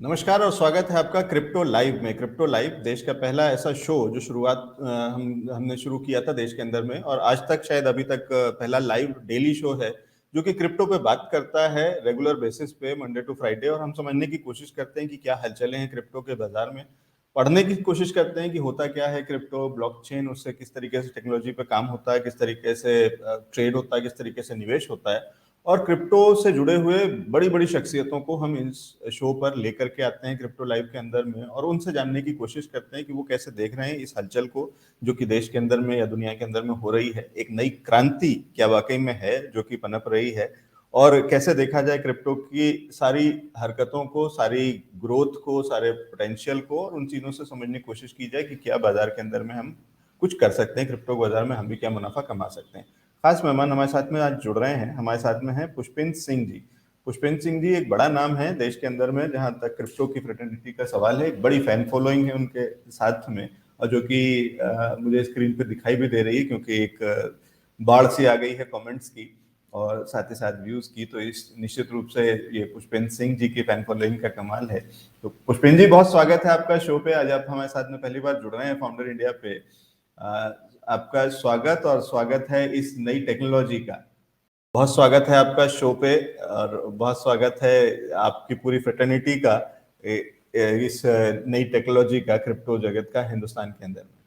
नमस्कार और स्वागत है आपका क्रिप्टो लाइव में। क्रिप्टो लाइव देश का पहला ऐसा शो जो शुरुआत हमने शुरू किया था देश के अंदर में, और आज तक शायद अभी तक पहला लाइव डेली शो है जो कि क्रिप्टो पे बात करता है रेगुलर बेसिस पे, मंडे टू फ्राइडे। और हम समझने की कोशिश करते हैं कि क्या हलचलें हैं क्रिप्टो के बाजार में, पढ़ने की कोशिश करते हैं कि होता क्या है क्रिप्टो, ब्लॉकचेन, उससे किस तरीके से टेक्नोलॉजी पे काम होता है, किस तरीके से ट्रेड होता है, किस तरीके से निवेश होता है। और क्रिप्टो से जुड़े हुए बड़ी बड़ी शख्सियतों को हम इस शो पर लेकर के आते हैं क्रिप्टो लाइव के अंदर में, और उनसे जानने की कोशिश करते हैं कि वो कैसे देख रहे हैं इस हलचल को जो कि देश के अंदर में या दुनिया के अंदर में हो रही है। एक नई क्रांति क्या वाकई में है जो कि पनप रही है, और कैसे देखा जाए क्रिप्टो की सारी हरकतों को, सारी ग्रोथ को, सारे पोटेंशियल को, और उन चीज़ों से समझने की कोशिश की जाए कि क्या बाजार के अंदर में हम कुछ कर सकते हैं, क्रिप्टो बाजार में हम भी क्या मुनाफा कमा सकते हैं। खास मेहमान हमारे साथ में आज जुड़ रहे हैं। हमारे साथ में हैं पुष्पेंद्र सिंह जी। पुष्पेंद्र सिंह जी एक बड़ा नाम है देश के अंदर में जहां तक क्रिप्टो की फ्रेटर्निटी का सवाल है। एक बड़ी फैन फॉलोइंग है उनके साथ में, और जो कि मुझे स्क्रीन पे दिखाई भी दे रही है, क्योंकि एक बाढ़ सी आ गई है कमेंट्स की और साथ ही साथ व्यूज की। तो इस निश्चित रूप से ये पुष्पेंद्र सिंह जी की फैन फॉलोइंग का कमाल है। तो पुष्पेंद्र जी, बहुत स्वागत है आपका शो पे। आज आप हमारे साथ में पहली बार जुड़ रहे हैं फाउंडर इंडिया पे। आपका स्वागत, और स्वागत है इस नई टेक्नोलॉजी का। बहुत स्वागत है आपका शो पे, और बहुत स्वागत है आपकी पूरी फ्रेटर्निटी का इस नई टेक्नोलॉजी का, क्रिप्टो जगत का हिंदुस्तान के अंदर में।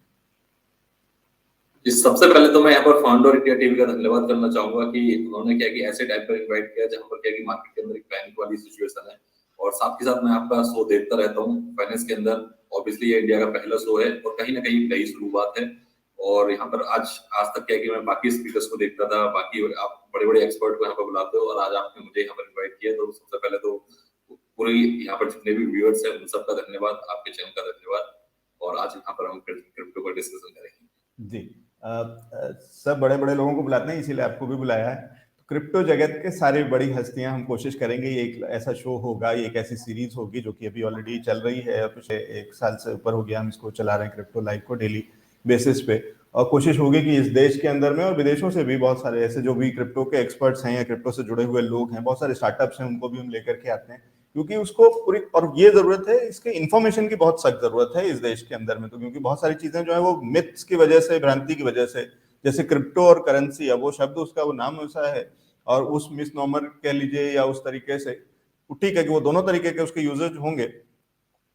इस सबसे पहले तो मैं यहाँ पर फाउंडर इंडिया टीवी का धन्यवाद करना चाहूंगा कि उन्होंने क्या कि ऐसे टाइम पर इनवाइट किया जहाँ पर क्या कि मार्केट के अंदर एक पैनिक वाली सिचुएशन है। और साथ ही साथ मैं आपका शो देखता रहता हूँ फाइनेंस के अंदर। ऑब्वियसली ये इंडिया का पहला शो है और कहीं ना कहीं नई शुरुआत है। और यहाँ पर आज तक क्या कि मैं बाकी स्पीकर्स को देखता था, बाकी आप बड़े बड़े एक्सपर्ट को यहाँ पर बुलाते हो, और आज आपने मुझे यहाँ पर इन्वाइट किया। तो सबसे पहले तो पूरी यहाँ पर जितने भी व्यूअर्स हैं उन सबका धन्यवाद, आपके चैनल का धन्यवाद। और आज यहाँ पर हम क्रिप्टो पर डिस्कशन करेंगे। जी, सब बड़े बड़े लोगों को बुलाते हैं, इसीलिए आपको भी बुलाया है। तो क्रिप्टो जगत के सारी बड़ी हस्तियां, हम कोशिश करेंगे ये एक ऐसा शो होगा, ये एक ऐसी सीरीज होगी जो कि अभी ऑलरेडी चल रही है, पिछले 1 साल से ऊपर हो गया हम इसको चला रहे हैं क्रिप्टो लाइव को डेली बेसिस पे। और कोशिश होगी कि इस देश के अंदर में और विदेशों से भी बहुत सारे ऐसे जो भी क्रिप्टो के एक्सपर्ट्स हैं या क्रिप्टो से जुड़े हुए लोग हैं, बहुत सारे स्टार्टअप्स हैं, उनको भी हम लेकर के आते हैं, क्योंकि उसको पूरी, और ये जरूरत है, इसके इन्फॉर्मेशन की बहुत सख्त जरूरत है इस देश के अंदर में। तो क्योंकि बहुत सारी चीजें जो है वो मिथ्स की वजह से, भ्रांति की वजह से, जैसे क्रिप्टो और करेंसी, अब वो शब्द उसका वो नाम ऐसा है, और उस मिसनॉमर कह लीजिए या उस तरीके से, ठीक है कि वो दोनों तरीके के उसके यूजर्स होंगे,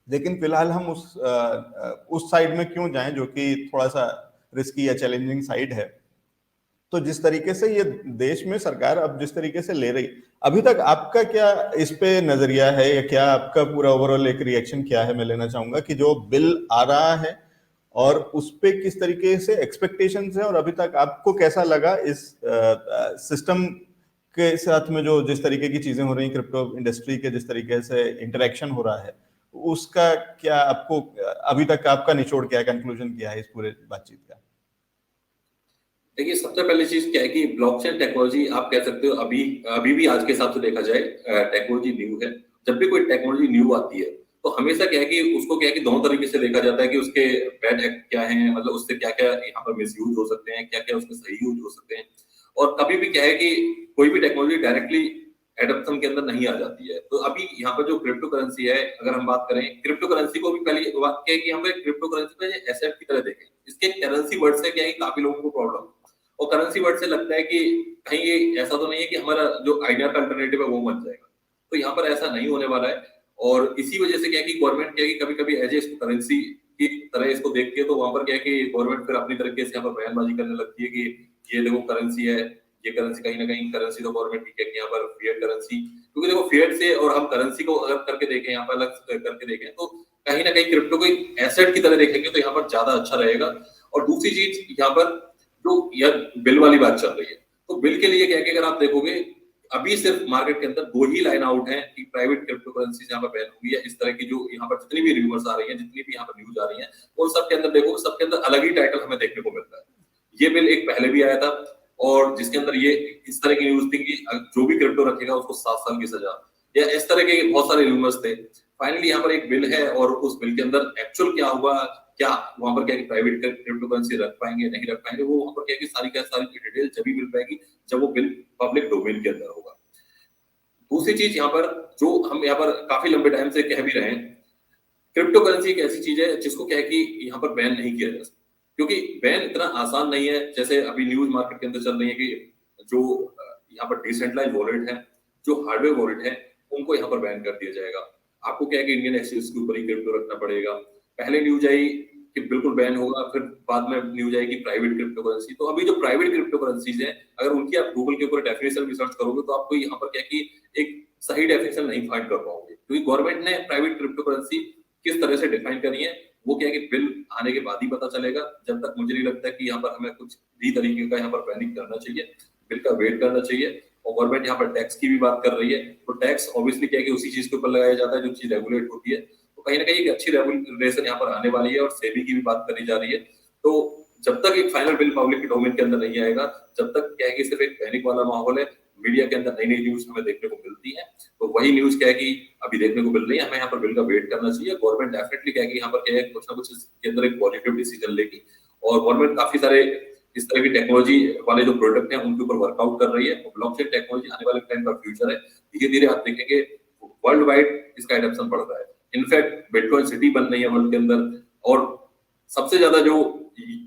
लेकिन फिलहाल हम उस साइड में क्यों जाएं जो कि थोड़ा सा रिस्की या चैलेंजिंग साइड है। तो जिस तरीके से ये देश में सरकार अब जिस तरीके से ले रही, अभी तक आपका क्या इस पे नजरिया है, या क्या आपका पूरा ओवरऑल एक रिएक्शन क्या है, मैं लेना चाहूंगा कि जो बिल आ रहा है और उस पे किस तरीके से एक्सपेक्टेशंस है, और अभी तक आपको कैसा लगा इस सिस्टम के साथ में जो जिस तरीके की चीजें हो रही, क्रिप्टो इंडस्ट्री के जिस तरीके से इंटरेक्शन हो रहा है, उसका क्या आपको अभी तक आपका निचोड़ क्या है, कंक्लूजन क्या है इस पूरे बातचीत का? देखिए, सबसे पहली चीज क्या है कि ब्लॉकचेन टेक्नोलॉजी आप कह सकते हो अभी अभी भी आज के हिसाब से देखा जाए टेक्नोलॉजी न्यू है। जब भी कोई टेक्नोलॉजी न्यू आती है तो हमेशा क्या है कि उसको क्या है कि दोनों तरीके से देखा जाता है कि उसके बैड एक्ट क्या है, मतलब उससे क्या क्या यहाँ पर मिसयूज हो सकते हैं, क्या क्या उसके सही यूज हो सकते हैं। और कभी भी क्या है कि कोई भी टेक्नोलॉजी डायरेक्टली एडप्शन के अंदर नहीं आ जाती है। तो अभी यहाँ पर जो क्रिप्टो करेंसी है, अगर हम बात करें क्रिप्टो करेंसी को, भी पहली बात क्या है कि हम क्रिप्टो करेंसी को एसेट की तरह देखें। इसके करेंसी वर्ड से क्या है, काफी लोगों को प्रॉब्लम, और करेंसी वर्ड से लगता है कि कहीं ये ऐसा तो नहीं है कि हमारा जो आइडिया का अल्टरनेटिव है वो बन जाएगा। तो यहाँ पर ऐसा नहीं होने वाला है। और इसी वजह से क्या है कि गवर्नमेंट क्या है कि कभी-कभी एज ए इसको करेंसी की तरह इसको देखती है, तो वहां पर क्या है कि गवर्नमेंट फिर अपनी तरीके से यहाँ पर बयानबाजी करने लगती है कि ये देखो करेंसी है, ये करेंसी कहीं ना कहीं करेंसी तो गवर्नमेंट की है कि यहाँ पर फिएट करेंसी, क्योंकि देखो फिएट से और हम करेंसी को अगर करके देखें, यहाँ पर अलग करके देखें, तो कहीं ना कहीं क्रिप्टो को एसेट की तरह देखेंगे तो यहाँ पर ज्यादा अच्छा रहेगा। और दूसरी चीज यहाँ पर तो यह बिल वाली बात चल रही है, तो बिल के लिए क्या है कि अगर आप देखोगे अभी सिर्फ मार्केट के अंदर 2 ही लाइन आउट है कि प्राइवेट क्रिप्टो करेंसी यहाँ पर बैन हुई है। इस तरह की जो यहाँ पर जितनी भी रिव्यूअर्स आ रही हैं, जितनी भी यहाँ पर न्यूज आ रही हैं, उन सब के अंदर देखोगे सबके अंदर अलग ही टाइटल हमें देखने को मिलता है। ये बिल एक पहले भी आया था और जिसके अंदर ये इस तरह की न्यूज थी कि जो भी क्रिप्टो रखेगा उसको 7 साल की सजा, या इस तरह के बहुत सारे रूमर्स थे। फाइनली यहाँ पर एक बिल है और उस बिल के अंदर एक्चुअल क्या हुआ, क्या वहां पर क्या प्राइवेट क्रिप्टो करेंसी रख पाएंगे नहीं रख पाएंगे, वो वहां पर क्या सारी की डिटेल जब भी मिल पाएगी जब वो बिल पब्लिक डोमेन के अंदर होगा। दूसरी चीज यहाँ पर जो हम यहाँ पर काफी लंबे टाइम से कह भी रहे हैं, क्रिप्टो करेंसी एक ऐसी चीज है जिसको क्या है कि यहाँ पर बैन नहीं किया जा सकता, क्योंकि बैन इतना आसान नहीं है। जैसे अभी न्यूज मार्केट के अंदर चल रही है कि जो यहाँ पर डिसेंट्रलाइज वॉलेट है, जो हार्डवेयर वॉलेट है, उनको यहाँ पर बैन कर दिया जाएगा। आपको क्या है कि इंडियन एक्सचेंज के ऊपर ही क्रिप्टो रखना पड़ेगा। पहले न्यूज आई कि बिल्कुल बैन होगा, फिर बाद में न्यूज आई कि प्राइवेट क्रिप्टो करेंसी। तो अभी जो प्राइवेट क्रिप्टो करेंसीज है, अगर उनकी आप गूगल के ऊपर डेफिनेशन भी सर्च करोगे तो आपको यहाँ पर क्या है कि एक सही डेफिनेशन नहीं फाइंड कर पाओगे, क्योंकि गवर्नमेंट ने प्राइवेट क्रिप्टो करेंसी किस तरह से डिफाइन करी है वो क्या है कि बिल आने के बाद ही पता चलेगा। जब तक मुझे नहीं लगता कि यहाँ पर हमें कुछ भी तरीके का यहाँ पर पैनिक करना चाहिए, बिल का वेट करना चाहिए। और गवर्नमेंट यहाँ पर टैक्स की भी बात कर रही है, तो टैक्स ऑब्वियसली क्या है कि उसी चीज के ऊपर लगाया जाता है जो चीज रेगुलेट होती है। तो कहीं ना कहीं एक अच्छी रेगुलेशन यहाँ पर आने वाली है और सेबी की भी बात करी जा रही है। तो जब तक एक फाइनल बिल पब्लिक के डोमेन के अंदर नहीं आएगा, जब तक क्या है कि सिर्फ एक पैनिक वाला माहौल है, मीडिया के अंदर नई नई न्यूज हमें देखने को मिलती है, तो वही न्यूज क्या है कि अभी देखने को मिल रही है। हमें यहाँ पर बिल का वेट करना चाहिए। गवर्नमेंट डेफिनेटली क्या है कि यहाँ पर क्या है कुछ ना कुछ इसके अंदर एक पॉजिटिव डिसीजन लेगी, और गवर्नमेंट काफी सारे इस तरह की टेक्नोलॉजी वाले जो प्रोडक्ट हैं उनके ऊपर वर्कआउट कर रही है। ब्लॉकचेन टेक्नोलॉजी आने वाले टाइम का फ्यूचर है। धीरे धीरे आप देखेंगे वर्ल्ड वाइड इसका एडॉप्शन बढ़ रहा है। इनफैक्ट बिटकॉइन सिटी बन रही है वर्ल्ड के अंदर, और सबसे ज्यादा जो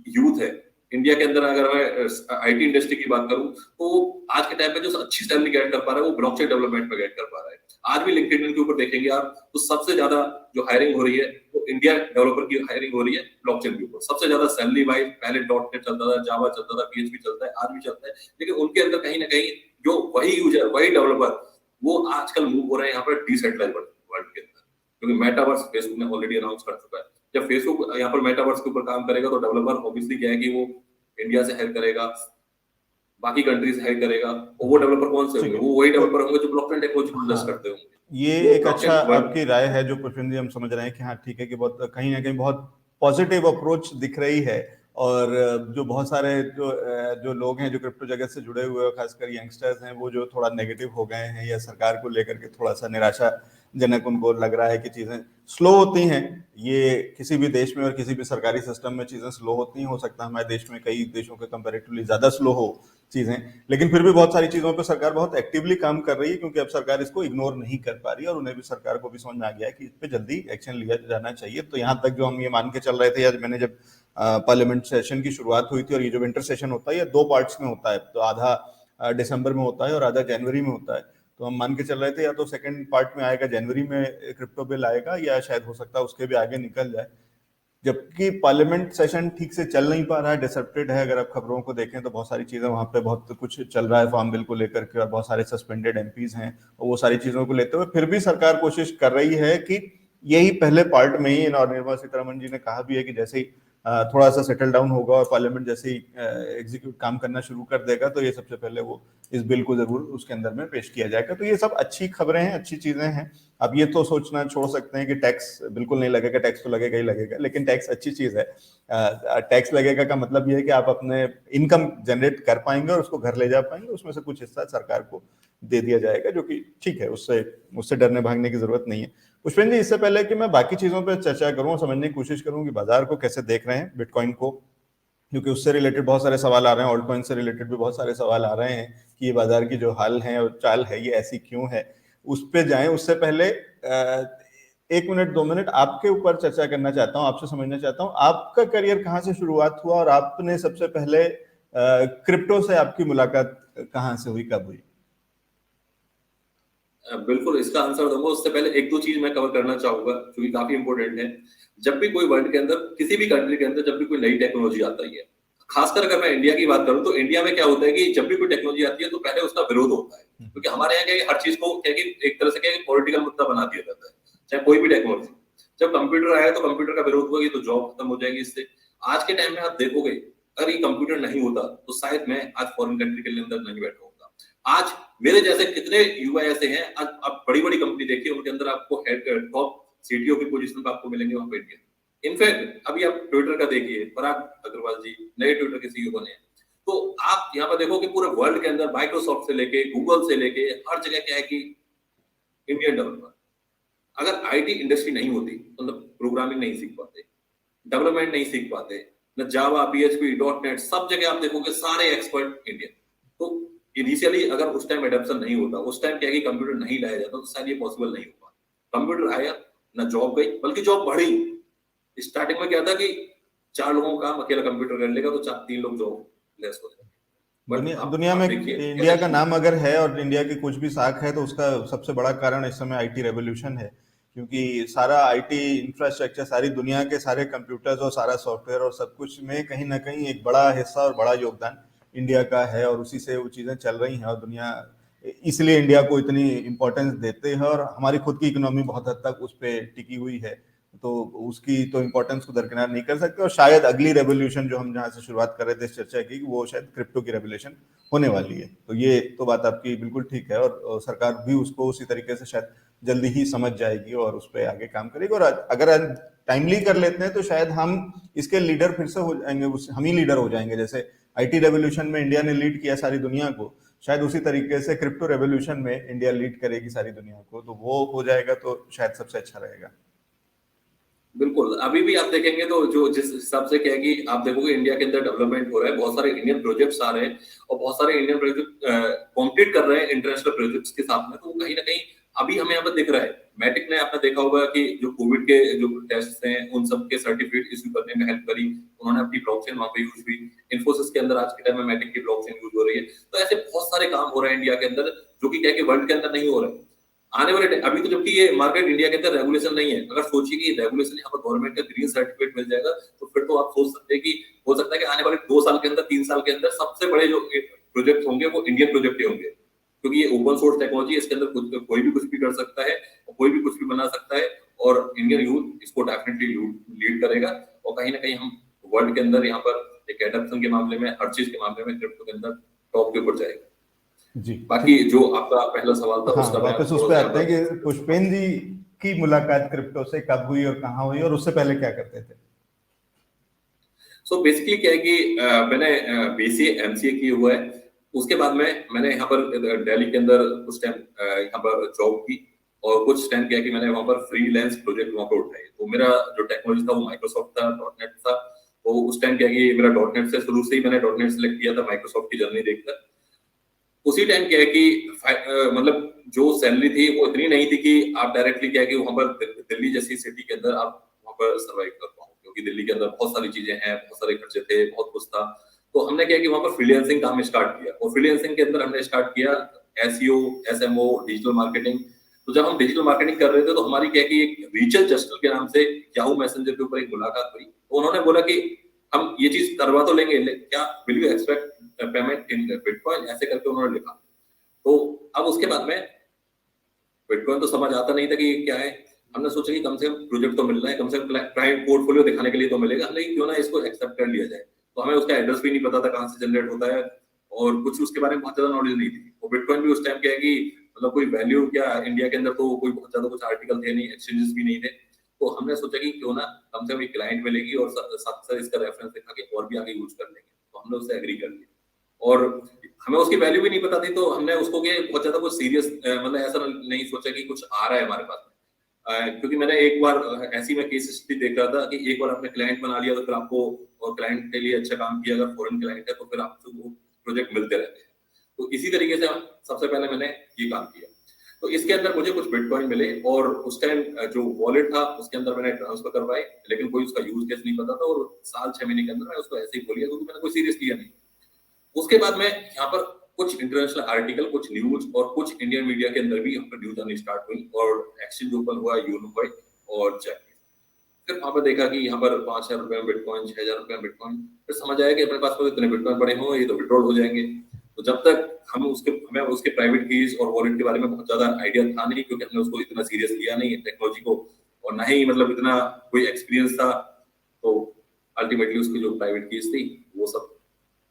यूथ है इंडिया के अंदर, अगर मैं आईटी इंडस्ट्री की बात करूं तो आज के टाइम पे जो अच्छी सैलरी गेट कर पा रहा है वो ब्लॉकचेन डेवलपमेंट में गेट कर पा रहा है। आज भी लिंक्डइन के ऊपर देखेंगे आप तो सबसे ज्यादा जो हायरिंग हो रही है वो इंडिया डेवलपर की हायरिंग हो रही है ब्लॉकचेन के ऊपर। सबसे ज्यादा सैलरी वाइज पहले डॉट नेट चलता था, जावा चलता था, पीएचपी चलता है, आज भी चलता है, लेकिन उनके अंदर कहीं ना कहीं जो वही यूजर, वही डेवलपर, वो आजकल मूव हो रहे हैं यहाँ पर डिसेंट्रलाइज वर्ल्ड के अंदर, क्योंकि मेटावर्स फेसबुक ने ऑलरेडी अनाउंस कर चुका है। जब फेसबुक यहाँ पर मेटावर्स के ऊपर काम करेगा तो डेवलपर ऑब्वियसली क्या है कि वो इंडिया से हेल्प करेगा, बाकी कंट्री से हेल्प करेगा, और वो डेवलपर कौन से होंगे? वो वही डेवलपर होंगे जो ब्लॉकचेन टेक्नोलॉजी को यूज करते होंगे। ये एक अच्छा आपकी राय है जो पुष्पेंद्र जी हम समझ रहे हैं कि हाँ ठीक है कि बहुत कहीं ना कहीं बहुत पॉजिटिव अप्रोच दिख रही है। और जो बहुत सारे जो लोग हैं जो क्रिप्टो जगत से जुड़े हुए हैं, खासकर यंगस्टर्स हैं, वो जो थोड़ा नेगेटिव हो गए हैं या सरकार को लेकर के थोड़ा सा निराशाजनक उनको लग रहा है कि चीजें स्लो होती हैं। ये किसी भी देश में और किसी भी सरकारी सिस्टम में चीजें स्लो होती हैं। हो सकता है हमारे देश में कई देशों के कंपैरेटिवली ज्यादा स्लो हो चीजें, लेकिन फिर भी बहुत सारी चीजों पर सरकार बहुत एक्टिवली काम कर रही है, क्योंकि अब सरकार इसको इग्नोर नहीं कर पा रही है और उन्हें भी, सरकार को भी समझ में आ गया है कि इस पे जल्दी एक्शन लिया जाना चाहिए। तो यहाँ तक जो हम ये मान के चल रहे थे, आज मैंने जब पार्लियामेंट सेशन की शुरुआत हुई थी, और ये जो विंटर सेशन होता है ये 2 पार्ट्स में होता है, तो आधा दिसंबर में होता है और आधा जनवरी में होता है। तो हम मान के चल रहे थे या तो सेकंड पार्ट में आएगा, जनवरी में क्रिप्टो बिल आएगा, या शायद हो सकता है उसके भी आगे निकल जाए। जबकि पार्लियामेंट सेशन ठीक से चल नहीं पा रहा है, डिसरप्टेड है। अगर आप खबरों को देखें तो बहुत सारी चीजें वहां पे, बहुत कुछ चल रहा है फार्म बिल को लेकर के, और बहुत सारे सस्पेंडेड एमपीज हैं, और वो सारी चीजों को लेते हुए फिर भी सरकार कोशिश कर रही है कि यही पहले पार्ट में ही, और निर्मला सीतारमण जी ने कहा भी है कि जैसे ही थोड़ा सा सेटल डाउन होगा और पार्लियामेंट जैसे ही एग्जीक्यूट काम करना शुरू कर देगा तो ये सबसे पहले वो इस बिल को जरूर उसके अंदर में पेश किया जाएगा। तो ये सब अच्छी खबरें हैं, अच्छी चीजें हैं। अब ये तो सोचना छोड़ सकते हैं कि टैक्स बिल्कुल नहीं लगेगा, टैक्स तो लगेगा ही लगेगा, लेकिन टैक्स अच्छी चीज है। टैक्स लगेगा का मतलब ये है कि आप अपने इनकम जनरेट कर पाएंगे और उसको घर ले जा पाएंगे, उसमें से कुछ हिस्सा सरकार को दे दिया जाएगा, जो कि ठीक है, उससे डरने भागने की जरूरत नहीं है। पुष्पेंद्र जी, इससे पहले कि मैं बाकी चीजों पर चर्चा करूं, समझने की कोशिश करूं कि बाजार को कैसे देख रहे हैं, बिटकॉइन को, क्योंकि उससे रिलेटेड बहुत सारे सवाल आ रहे हैं, ऑल्ट कॉइन से रिलेटेड भी बहुत सारे सवाल आ रहे हैं कि ये बाजार की जो हाल है और चाल है ये ऐसी क्यों है। उस पर जाएं उससे पहले 1 मिनट 2 मिनट आपके ऊपर चर्चा करना चाहता हूं, आपसे समझना चाहता हूं आपका करियर कहाँ से शुरुआत हुआ, और आपने सबसे पहले क्रिप्टो से आपकी मुलाकात कहाँ से हुई, कब हुई? बिल्कुल इसका आंसर दूंगा, उससे पहले एक दो चीज मैं कवर करना चाहूंगा जो कि काफी इंपॉर्टेंट है। जब भी कोई वर्ल्ड के अंदर, किसी भी कंट्री के अंदर जब भी कोई नई टेक्नोलॉजी आता है, खासकर अगर मैं इंडिया की बात करूं तो इंडिया में क्या होता है कि जब भी कोई टेक्नोलॉजी आती है तो पहले उसका विरोध होता है, क्योंकि हमारे यहाँ क्या है, हर चीज को क्या है कि एक तरह से क्या है, पॉलिटिकल मुद्दा बना दिया जाता है, चाहे कोई भी टेक्नोलॉजी। जब कंप्यूटर आया तो कंप्यूटर का विरोध हुआ कि तो जॉब खत्म हो जाएगी इससे। आज के टाइम में आप देखोगे अगर ये कंप्यूटर नहीं होता तो शायद मैं आज फॉरेन कंट्री के अंदर नहीं बैठा होगा। आज मेरे जैसे कितने युवा ऐसे हैं, आज आप बड़ी बड़ी कंपनी देखिए उनके अंदर आपको हेड टॉप सीटीओ की पोजीशन पर आपको मिलेंगे वहां पे इंडियन। इनफैक्ट अभी आप ट्विटर का देखिए, पराग अग्रवाल जी नए ट्विटर के सीईओ बने हैं। तो आप यहाँ पर देखो कि पूरे वर्ल्ड के अंदर माइक्रोसॉफ्ट से लेके गूगल से लेके हर जगह क्या है कि इंडियन डेवलपर। अगर आईटी इंडस्ट्री नहीं होती तो मतलब प्रोग्रामिंग नहीं सीख पाते, डेवलपमेंट नहीं सीख पाते, न जावा, पीएचपी, डॉट नेट, सब जगह आप देखोगे सारे एक्सपर्ट इंडियन। तो इनिशियली अगर उस टाइम एडॉप्शन नहीं होता, उस टाइम क्या है कि कंप्यूटर नहीं लाया जाता तो शायद ये पॉसिबल नहीं होगा। कंप्यूटर आया, ना जॉब गई, बल्कि जॉब बढ़ी। स्टार्टिंग में क्या था कि 4 लोगों का काम अकेला कंप्यूटर कर लेगा तो 3 लोग जॉब लेस हो जाएंगे। बट दुनिया अब दुनिया में देखिए इंडिया कैसे का चीजें। नाम अगर है और इंडिया की कुछ भी साख है तो उसका सबसे बड़ा कारण इस समय आईटी रेवोल्यूशन है, क्योंकि सारा आईटी इंफ्रास्ट्रक्चर, सारी दुनिया के सारे कंप्यूटर्स और सारा सॉफ्टवेयर और सब कुछ में कहीं ना कहीं एक बड़ा हिस्सा और बड़ा योगदान इंडिया का है, और उसी से वो चीजें चल रही हैं। और दुनिया इसलिए इंडिया को इतनी इम्पोर्टेंस देते हैं, और हमारी खुद की इकोनॉमी बहुत हद तक उस पर टिकी हुई है। तो उसकी तो इम्पोर्टेंस को दरकिनार नहीं कर सकते। और शायद अगली रेवोल्यूशन जो हम जहाँ से शुरुआत कर रहे थे इस चर्चा की, वो शायद क्रिप्टो की रेवोल्यूशन होने वाली है। तो ये तो बात आपकी बिल्कुल ठीक है, और सरकार भी उसको उसी तरीके से शायद जल्दी ही समझ जाएगी और उस पर आगे काम करेगी। और अगर टाइमली कर लेते हैं तो शायद हम इसके लीडर फिर से हो जाएंगे, हम ही लीडर हो जाएंगे। जैसे आईटी रेवोल्यूशन में इंडिया ने लीड किया सारी दुनिया को, शायद उसी तरीके से क्रिप्टो रेवोल्यूशन में इंडिया लीड करेगी सारी दुनिया को। तो वो हो जाएगा तो शायद सबसे अच्छा रहेगा। बिल्कुल, अभी भी आप देखेंगे तो जो जिस हिसाब से क्या है कि आप देखोगे इंडिया के अंदर डेवलपमेंट हो रहा है, बहुत सारे इंडियन प्रोजेक्ट्स आ रहे हैं और बहुत सारे इंडियन प्रोजेक्ट कॉम्पीट कर रहे हैं इंटरनेशनल प्रोजेक्ट्स के साथ में। तो कहीं ना कहीं अभी हमें यहाँ पर दिख रहा है। मैटिक ने आपने देखा होगा कि जो कोविड के जो टेस्ट हैं उन सब के सर्टिफिकेट इशू करने में हेल्प करी, उन्होंने अपनी ब्लॉकचेन वहां पे यूज हुई। इन्फोसिस के अंदर आज के टाइम में मैटिक की ब्लॉकचेन यूज हो रही है। तो ऐसे बहुत सारे काम हो रहे हैं इंडिया के अंदर, जो कि क्या है कि वर्ल्ड के अंदर नहीं हो रहे हैं। आने वाले अभी तो जबकि ये मार्केट इंडिया के अंदर रेगुलेशन नहीं है, अगर सोचिए कि रेगुलेशन यहाँ पर गवर्नमेंट का ग्रीन सर्टिफिकेट मिल जाएगा तो फिर तो आप सोच सकते हैं कि हो सकता है कि आने वाले 2 साल के अंदर 3 साल के अंदर सबसे बड़े जो प्रोजेक्ट होंगे वो इंडियन प्रोजेक्ट ही होंगे, क्योंकि ये ओपन सोर्स टेक्नोलॉजी है। इसके अंदर कोई भी कुछ भी कर सकता है और कोई भी कुछ भी बना सकता है, और इंडियन यूथ इसको डेफिनेटली लीड करेगा। और कहीं ना कहीं हम वर्ल्ड के अंदर यहाँ पर एक एडॉप्शन के मामले में, हर चीज के मामले में क्रिप्टो के अंदर टॉप के ऊपर जाएगा। जी बाकी ठीक। जो आपका पहला सवाल था हाँ, उसका मैं वापस उस थोड़ा पे सा यहाँ आते हैं पर। कि पुष्पेन जी की मुलाकात क्रिप्टो से कब हुई और कहाँ हुई, और उससे पहले क्या करते थे। सो बेसिकली क्या है कि मैंने बीसीए एमसीए किया हुआ है। उसके बाद में मैंने यहाँ पर दिल्ली के अंदर कुछ टाइम यहाँ पर जॉब की, और कुछ टाइम किया कि मैंने वहाँ पर फ्रीलांस प्रोजेक्ट वहाँ पर उठाए। तो मेरा जो टेक्नोलॉजी था वो माइक्रोसॉफ्ट था, डॉटनेट था। तो उस टाइम क्या कि मेरा डॉटनेट से शुरू से ही मैंने डॉटनेट सेलेक्ट किया था माइक्रोसॉफ्ट की जर्नी देखकर। उसी टाइम क्या है कि मतलब जो सैलरी थी वो इतनी नहीं थी कि आप डायरेक्टली क्या है कि वहां पर दिल्ली जैसी सिटी के अंदर आप वहां पर सर्वाइव कर पाओ, क्योंकि दिल्ली के अंदर बहुत सारी चीजें हैं, बहुत सारे खर्चे थे, बहुत कुछ था। तो हमने क्या है कि वहां पर फ्रीलांसिंग काम स्टार्ट किया, और फ्रीलांसिंग के अंदर हमने स्टार्ट किया एसईओ, एसएमओ, डिजिटल मार्केटिंग। तो जब हम डिजिटल मार्केटिंग कर रहे थे तो हमारी क्या है कि एक रिचर्ड जस्टर के नाम से याहू मैसेंजर के ऊपर एक मुलाकात हुई। तो उन्होंने बोला कि हम ये चीज करवा तो लेंगे, क्या will you expect payment in bitcoin, ऐसे करके उन्होंने लिखा। तो अब उसके बाद में बिटकॉइन तो समझ आता नहीं था कि क्या है। हमने सोचा कि कम से कम प्रोजेक्ट तो मिल रहा है, कम से कम क्लाइंट पोर्टफोलियो दिखाने के लिए तो मिलेगा, लेकिन क्यों ना इसको एक्सेप्ट कर लिया जाए। तो हमें उसका एड्रेस भी नहीं पता था कहाँ से जनरेट होता है, और कुछ उसके बारे में बहुत ज्यादा नॉलेज नहीं थी। और बिटकॉइन भी उस टाइम क्या है कि मतलब कोई वैल्यू क्या इंडिया के अंदर तो कोई बहुत ज्यादा कुछ आर्टिकल थे नहीं, एक्सचेंजेस भी नहीं थे। तो हमने सोचा कि क्यों ना कम से कम एक क्लाइंट मिलेगी और साथ साथ इसका रेफरेंस दिखा के और भी आगे यूज कर लेंगे। तो हमने उससे एग्री कर लिया, और हमें उसकी वैल्यू भी नहीं पता थी। तो हमने उसको के बहुत ज्यादा कुछ सीरियस मतलब ऐसा नहीं सोचा कि कुछ आ रहा है हमारे पास में। क्योंकि मैंने एक बार ऐसी मैं केस स्टडी देख रहा था कि एक बार आपने क्लाइंट बना लिया तो फिर आपको, और क्लाइंट के लिए अच्छा काम किया, अगर फॉरेन क्लाइंट है तो फिर आपको वो प्रोजेक्ट मिलते रहते हैं। तो इसी तरीके से सबसे पहले मैंने ये काम किया। तो इसके अंदर मुझे कुछ बिटकॉइन मिले, और उस टाइम जो वॉलेट था उसके अंदर मैंने ट्रांसफर करवाए, लेकिन कोई उसका यूज केस नहीं पता था। और साल 6 महीने के अंदर मैं उसको ऐसे ही खोल लिया, क्योंकि मैंने कोई सीरियस लिया नहीं। उसके बाद में यहाँ पर कुछ इंटरनेशनल आर्टिकल, कुछ न्यूज और कुछ इंडियन मीडिया के अंदर भी यहाँ पर न्यूज आनी स्टार्ट हुई, और एक्सचेंज ओपन हुआ यूनिफाइड और चेक। फिर वहां पर देखा कि यहाँ पर 5,000 रुपए में बिटकॉइन, 6,000 रुपए में बिटकॉइन। फिर समझ आया कि अपने पास में इतने बिटकॉइन पड़े हों, ये तो विड्रॉल हो जाएंगे। तो जब तक हमें उसके प्राइवेट कीज और वॉलेट के बारे में बहुत ज्यादा आइडिया था नहीं, क्योंकि हमने उसको इतना सीरियस लिया नहीं टेक्नोलॉजी को, और ना ही मतलब इतना कोई एक्सपीरियंस था। तो अल्टीमेटली उसकी जो प्राइवेट कीज थी वो सब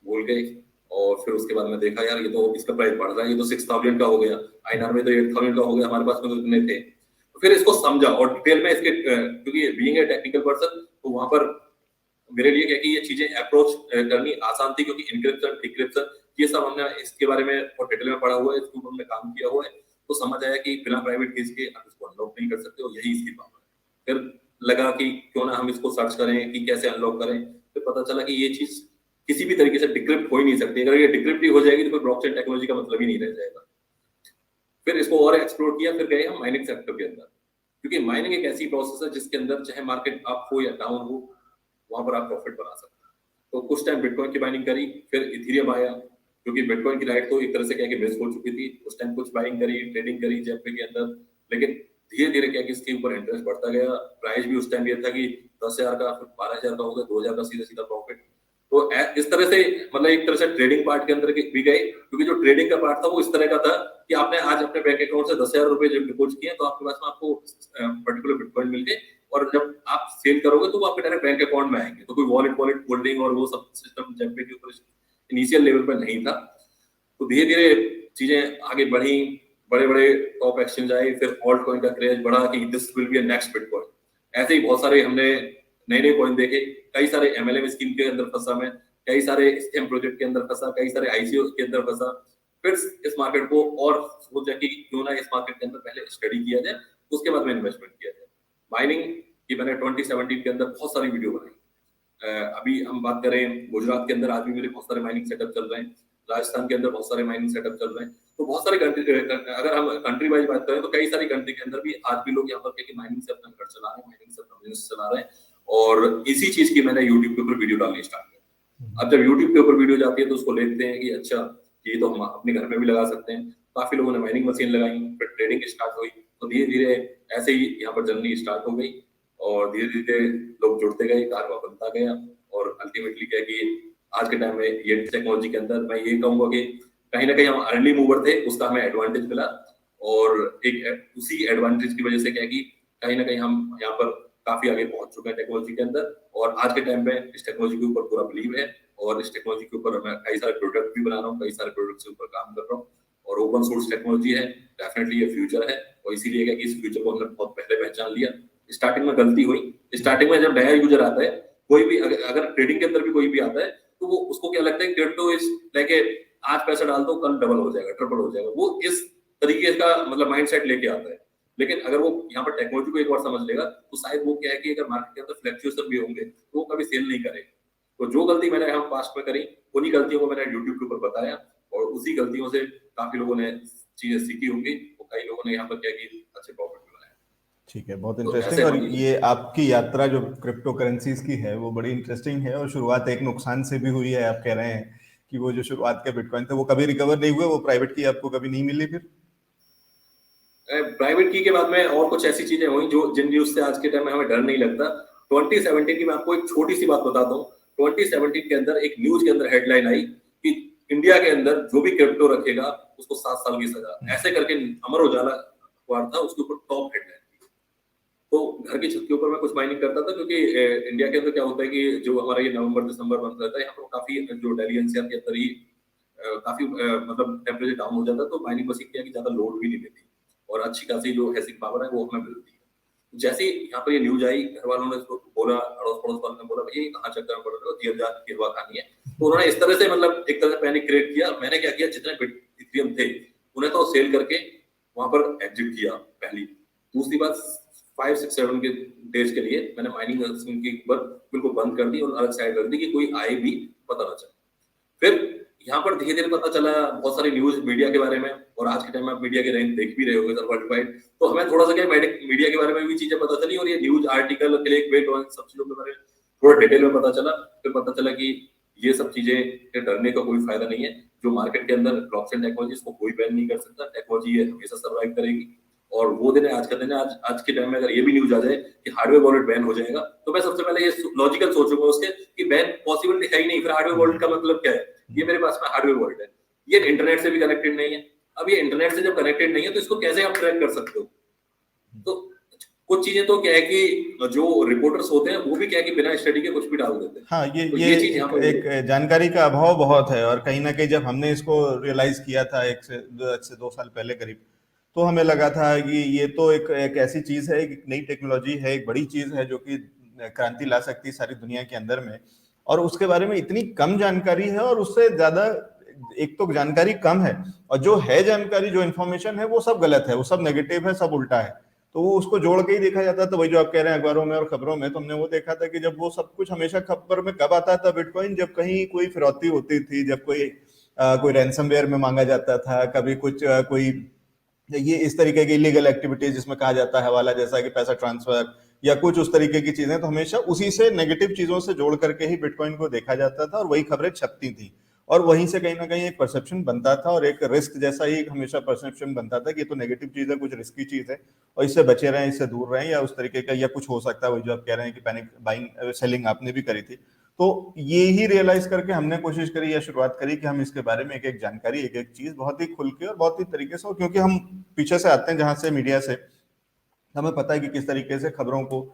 भूल गए। और फिर उसके बाद में देखा यार ये तो इसका प्राइस बढ़ रहा है, ये तो 6,000 का हो गया, आईएनआर में तो 8,000 का हो गया, हमारे पास में तो इतने थे। तो फिर इसको समझा और डिटेल में इसके, क्योंकि बीइंग ए टेक्निकल पर्सन तो वहां पर मेरे लिए क्या कि ये चीजें अप्रोच करनी आसान थी, क्योंकि इनक्रिप्शन डिक्रिप्शन ये सब हमने इसके बारे में और डिटेल में पढ़ा हुआ है, इसके ऊपर हमने काम किया हुआ है। तो समझ आया कि बिना प्राइवेट कीज के आप इसको अनलॉक नहीं कर सकते, और यही इसकी प्रॉब्लम है। फिर लगा कि क्यों ना हम इसको सर्च करें कि कैसे अनलॉक करें। फिर पता चला कि ये चीज किसी भी तरीके से डिक्रिप्ट हो ही नहीं सकती। अगर ये डिक्रिप्ट ही हो जाएगी तो फिर ब्लॉकचेन टेक्नोलॉजी का मतलब ही नहीं रह जाएगा। फिर इसको और एक्सप्लोर किया, फिर गए हम माइनिंग सेक्टर के अंदर, क्योंकि माइनिंग एक ऐसी प्रोसेस है जिसके अंदर चाहे मार्केट अप हो या डाउन हो, वहां पर आप प्रॉफिट बना सकते हैं। तो कुछ टाइम बिटकॉइन की माइनिंग करी, फिर इथेरियम आया, क्योंकि बिटकॉइन की राइट तो एक तरह से क्या कि मिस हो चुकी थी। उस टाइम कुछ बाइंग करी, ट्रेडिंग करी जेपी के अंदर, लेकिन धीरे धीरे क्या कि इसके ऊपर इंटरेस्ट बढ़ता गया। प्राइस भी उस टाइम ये था कि 10,000 का, फिर 12,000 का हो गया, 2,000 का सीधा सीधा प्रॉफिट। तो इस तरह से मतलब एक तरह से ट्रेडिंग पार्ट के अंदर भी गए, क्योंकि जो ट्रेडिंग का पार्ट था वो इस तरह का था कि आपने आज अपने बैंक अकाउंट से 10,000 रुपए जब डिपॉजिट किए तो आपके पास में आपको पर्टिकुलर बिटकॉइन मिल गए, और जब आप सेल करोगे तो वो आपके डायरेक्ट बैंक अकाउंट में आएंगे। तो कोई वॉलेट होल्डिंग और वो सब सिस्टम जेपी के ऊपर इनिशियल लेवल पर नहीं था। तो धीरे धीरे चीजें आगे बढ़ी, बड़े बड़े टॉप एक्सचेंज आए, फिर ऑल्ट कॉइन का क्रेज बढ़ा कि this will be a next bitcoin. ऐसे ही बहुत सारे हमने नए नए कॉइन देखे, कई सारे एमएलएम स्कीम के अंदर फंसा मैं, कई सारे स्कैम प्रोजेक्ट के अंदर फंसा, कई सारे आईसीओ के अंदर फंसा। फिर इस मार्केट को और सोचा कि क्यों ना इस मार्केट के अंदर पहले स्टडी किया जाए, उसके बाद में इन्वेस्टमेंट किया जाए। माइनिंग की मैंने 2017 के अंदर बहुत सारी वीडियो बनाई। अभी हम बात करें गुजरात के अंदर आज भी मेरे बहुत सारे माइनिंग सेटअप चल रहे हैं, राजस्थान के अंदर बहुत सारे माइनिंग सेटअप चल रहे हैं। तो बहुत सारी कंट्री, अगर हम कंट्री वाइज बात करें तो कई सारी कंट्री के अंदर भी आज भी लोग यहाँ पर माइनिंग से अपना घर चला रहे हैं, माइनिंग से अपना बिजनेस चला रहे हैं। और इसी चीज की मैंने यूट्यूब के ऊपर वीडियो डालनी स्टार्ट की। अब जब यूट्यूब के ऊपर वीडियो जाती है तो उसको देखते हैं कि अच्छा ये तो हम अपने घर में भी लगा सकते हैं। काफी लोगों ने माइनिंग मशीन लगाई, फिर ट्रेडिंग स्टार्ट हुई। तो धीरे धीरे ऐसे ही यहाँ पर जर्नी स्टार्ट हो गई, और धीरे धीरे लोग जुड़ते गए, कारवा बनता गया, और अल्टीमेटली क्या कि आज के टाइम में ये टेक्नोलॉजी के अंदर मैं ये कहूंगा कि कहीं ना कहीं हम अर्ली मूवर थे, उसका हमें एडवांटेज मिला, और एक उसी एडवांटेज की वजह से क्या कि कहीं ना कहीं हम यहाँ पर काफी आगे पहुंच चुके हैं टेक्नोलॉजी के अंदर। और आज के टाइम में इस टेक्नोलॉजी के ऊपर पूरा बिलीव है, और इस टेक्नोलॉजी के ऊपर मैं कई सारे प्रोडक्ट भी बना रहा हूँ, कई सारे प्रोडक्ट के ऊपर काम कर रहा हूँ। और ओपन सोर्स टेक्नोलॉजी है, डेफिनेटली ये फ्यूचर है, और इसीलिए क्या कि इस फ्यूचर को हमने बहुत पहले पहचान लिया। स्टार्टिंग में गलती हुई, स्टार्टिंग में जब नया यूजर आता है, कोई भी अगर ट्रेडिंग के अंदर भी कोई भी आता है तो वो उसको क्या लगता है क्रिप्टो इज लाइक आज पैसा डाल दो कल डबल हो जाएगा, ट्रिपल हो जाएगा, वो इस तरीके का मतलब माइंडसेट लेके आता है। लेकिन अगर वो यहाँ पर टेक्नोलॉजी को एक बार समझ लेगा तो शायद वो क्या है कि अगर मार्केट के अंदर फ्लक्चुएशन भी होंगे तो वो कभी सेल नहीं करेगा। तो जो गलती मैंने हम पास्ट में करी, उन्हीं गलतियों को मैंने यूट्यूब के ऊपर बताया, और उसी गलतियों से काफी लोगों ने चीजें सीखी होंगी, और कई लोगों ने यहाँ पर क्या कि अच्छे प्रॉफिट भी बनाए। ठीक है, बहुत तो इंटरेस्टिंग। ऐसे और हम ये आपकी यात्रा जो क्रिप्टो करेंसीज की है वो बड़ी इंटरेस्टिंग है, और शुरुआत एक नुकसान से भी हुई है। आप कह रहे हैं कि वो जो शुरुआत के बिटकॉइन थे वो कभी रिकवर नहीं हुए, वो प्राइवेट की आपको कभी नहीं मिली। फिर प्राइवेट की के बाद में और कुछ ऐसी चीजें हुई जो जिन न्यूज से आज के टाइम में हमें डर नहीं लगता। 2017 की मैं आपको एक छोटी सी बात बताता हूँ। 2017 के अंदर एक न्यूज के अंदर हेडलाइन आई कि इंडिया के अंदर जो भी क्रिप्टो रखेगा उसको 7 साल की सजा, ऐसे करके अमर उजाला अखबार था, उसके ऊपर टॉप हेडलाइन थी। तो घर की छत के ऊपर मैं कुछ माइनिंग करता था, क्योंकि इंडिया के अंदर क्या होता है कि जो हमारा ये नवंबर दिसंबर मंथ रहता है यहाँ पर काफी जो दिल्ली एनसीआर के अंदर ही काफी मतलब टेम्परेचर डाउन हो जाता है, तो माइनिंग मशीन क्या कि ज्यादा लोड भी नहीं लेती, और अच्छी खासी जो हैसिंग पावर है वो हमें मिलती है। जैसे ही यहाँ पर ये न्यूज आई, घर वालों ने इसको बोला, अड़ोस पड़ोस वालों ने बोला भैया ये कहाँ चक्कर में पड़ रहे हो, 10,000 की हवा खानी है। तो उन्होंने इस तरह से मतलब एक तरह से पैनिक क्रिएट किया। मैंने क्या किया, जितने इथेरियम थे उन्हें तो सेल करके वहां पर एग्जिट किया पहली। दूसरी बात 5, 6, 7 के डेज के लिए मैंने माइनिंग मशीन की ऊपर बिल्कुल बंद कर दी और अलग साइड कर दी कि कोई आए भी पता ना चले। फिर यहाँ पर धीरे धीरे पता चला बहुत सारी न्यूज मीडिया के बारे में, और आज के टाइम में आप मीडिया के रैंक देख भी रहे होंगे सर वर्ल्ड वाइड। तो हमें थोड़ा सा क्या मीडिया के बारे में भी चीजें पता चली, और ये न्यूज आर्टिकल क्लिक बेट और सब चीजों के बारे में थोड़ा डिटेल में पता चला। फिर पता चला कि ये सब चीजें डरने का कोई फायदा नहीं है। जो मार्केट के अंदर ब्लॉकचेन टेक्नोलॉजी को कोई बैन नहीं कर सकता, टेक्नोलॉजी ये हमेशा सर्वाइव करेगी। और वो दिन है आज का दिन है। आज के टाइम में अगर ये भी न्यूज आ जाए कि हार्डवेयर वॉलेट बैन हो जाएगा, तो मैं सबसे पहले ये लॉजिकल सोचूंगा उसके कि बैन पॉसिबल है ही नहीं, फिर हार्डवेयर वॉलेट का मतलब क्या है। ये मेरे पास में हार्डवेयर वॉलेट है, ये इंटरनेट से भी कनेक्टेड नहीं है। अब ये इंटरनेट से जब कनेक्टेड नहीं है तो इसको कैसे आप ट्रैक कर सकते हो। तो कुछ चीजें तो क्या है कि जो रिपोर्टर्स होते हैं वो भी क्या है कि बिना स्टडी के कुछ भी डाल देते हैं। हाँ, तो ये चीज यहाँ पर एक जानकारी का अभाव बहुत है। और कहीं ना कहीं जब हमने इसको रियलाइज किया था 1 से 2 साल पहले करीब, तो हमें लगा था कि ये तो एक ऐसी चीज है, एक नई टेक्नोलॉजी है, एक बड़ी चीज है जो कि क्रांति ला सकती है सारी दुनिया के अंदर में। और उसके बारे में इतनी कम जानकारी है, और उससे ज्यादा एक तो जानकारी कम है, और जो है जानकारी, जो इन्फॉर्मेशन है वो सब गलत है, वो सब नेगेटिव है, सब उल्टा है। तो वो उसको जोड़ के ही देखा जाता था, वही जो आप कह रहे हैं अखबारों में और खबरों में। तो हमने वो देखा था कि जब वो सब कुछ हमेशा खबर में कब आता था बिटकॉइन, जब कहीं कोई फिरौती होती थी, जब कोई रैंसमवेयर में मांगा जाता था, कभी कोई ये इस तरीके की इलीगल एक्टिविटीज जिसमें कहा जाता है हवाला जैसा कि पैसा ट्रांसफर या कुछ उस तरीके की चीजें, तो हमेशा उसी से नेगेटिव चीजों से जोड़ करके ही बिटकॉइन को देखा जाता था और वही खबरें छपती थी। और वहीं से कहीं ना कहीं एक परसेप्शन बनता था और एक रिस्क जैसा ही हमेशा परसेप्शन बनता था कि ये तो नेगेटिव चीज है, कुछ रिस्की चीज है और इससे बचे रहें, इससे दूर रहें, या उस तरीके का या कुछ हो सकता है वही जो आप कह रहे हैं कि पैनिक बाइंग सेलिंग आपने भी करी थी। तो ये ही रियलाइज करके हमने कोशिश करी या शुरुआत करी कि हम इसके बारे में एक एक जानकारी, एक एक चीज बहुत ही खुल के और बहुत ही तरीके से, क्योंकि हम पीछे से आते हैं जहां से मीडिया से, हमें पता है कि किस तरीके से खबरों को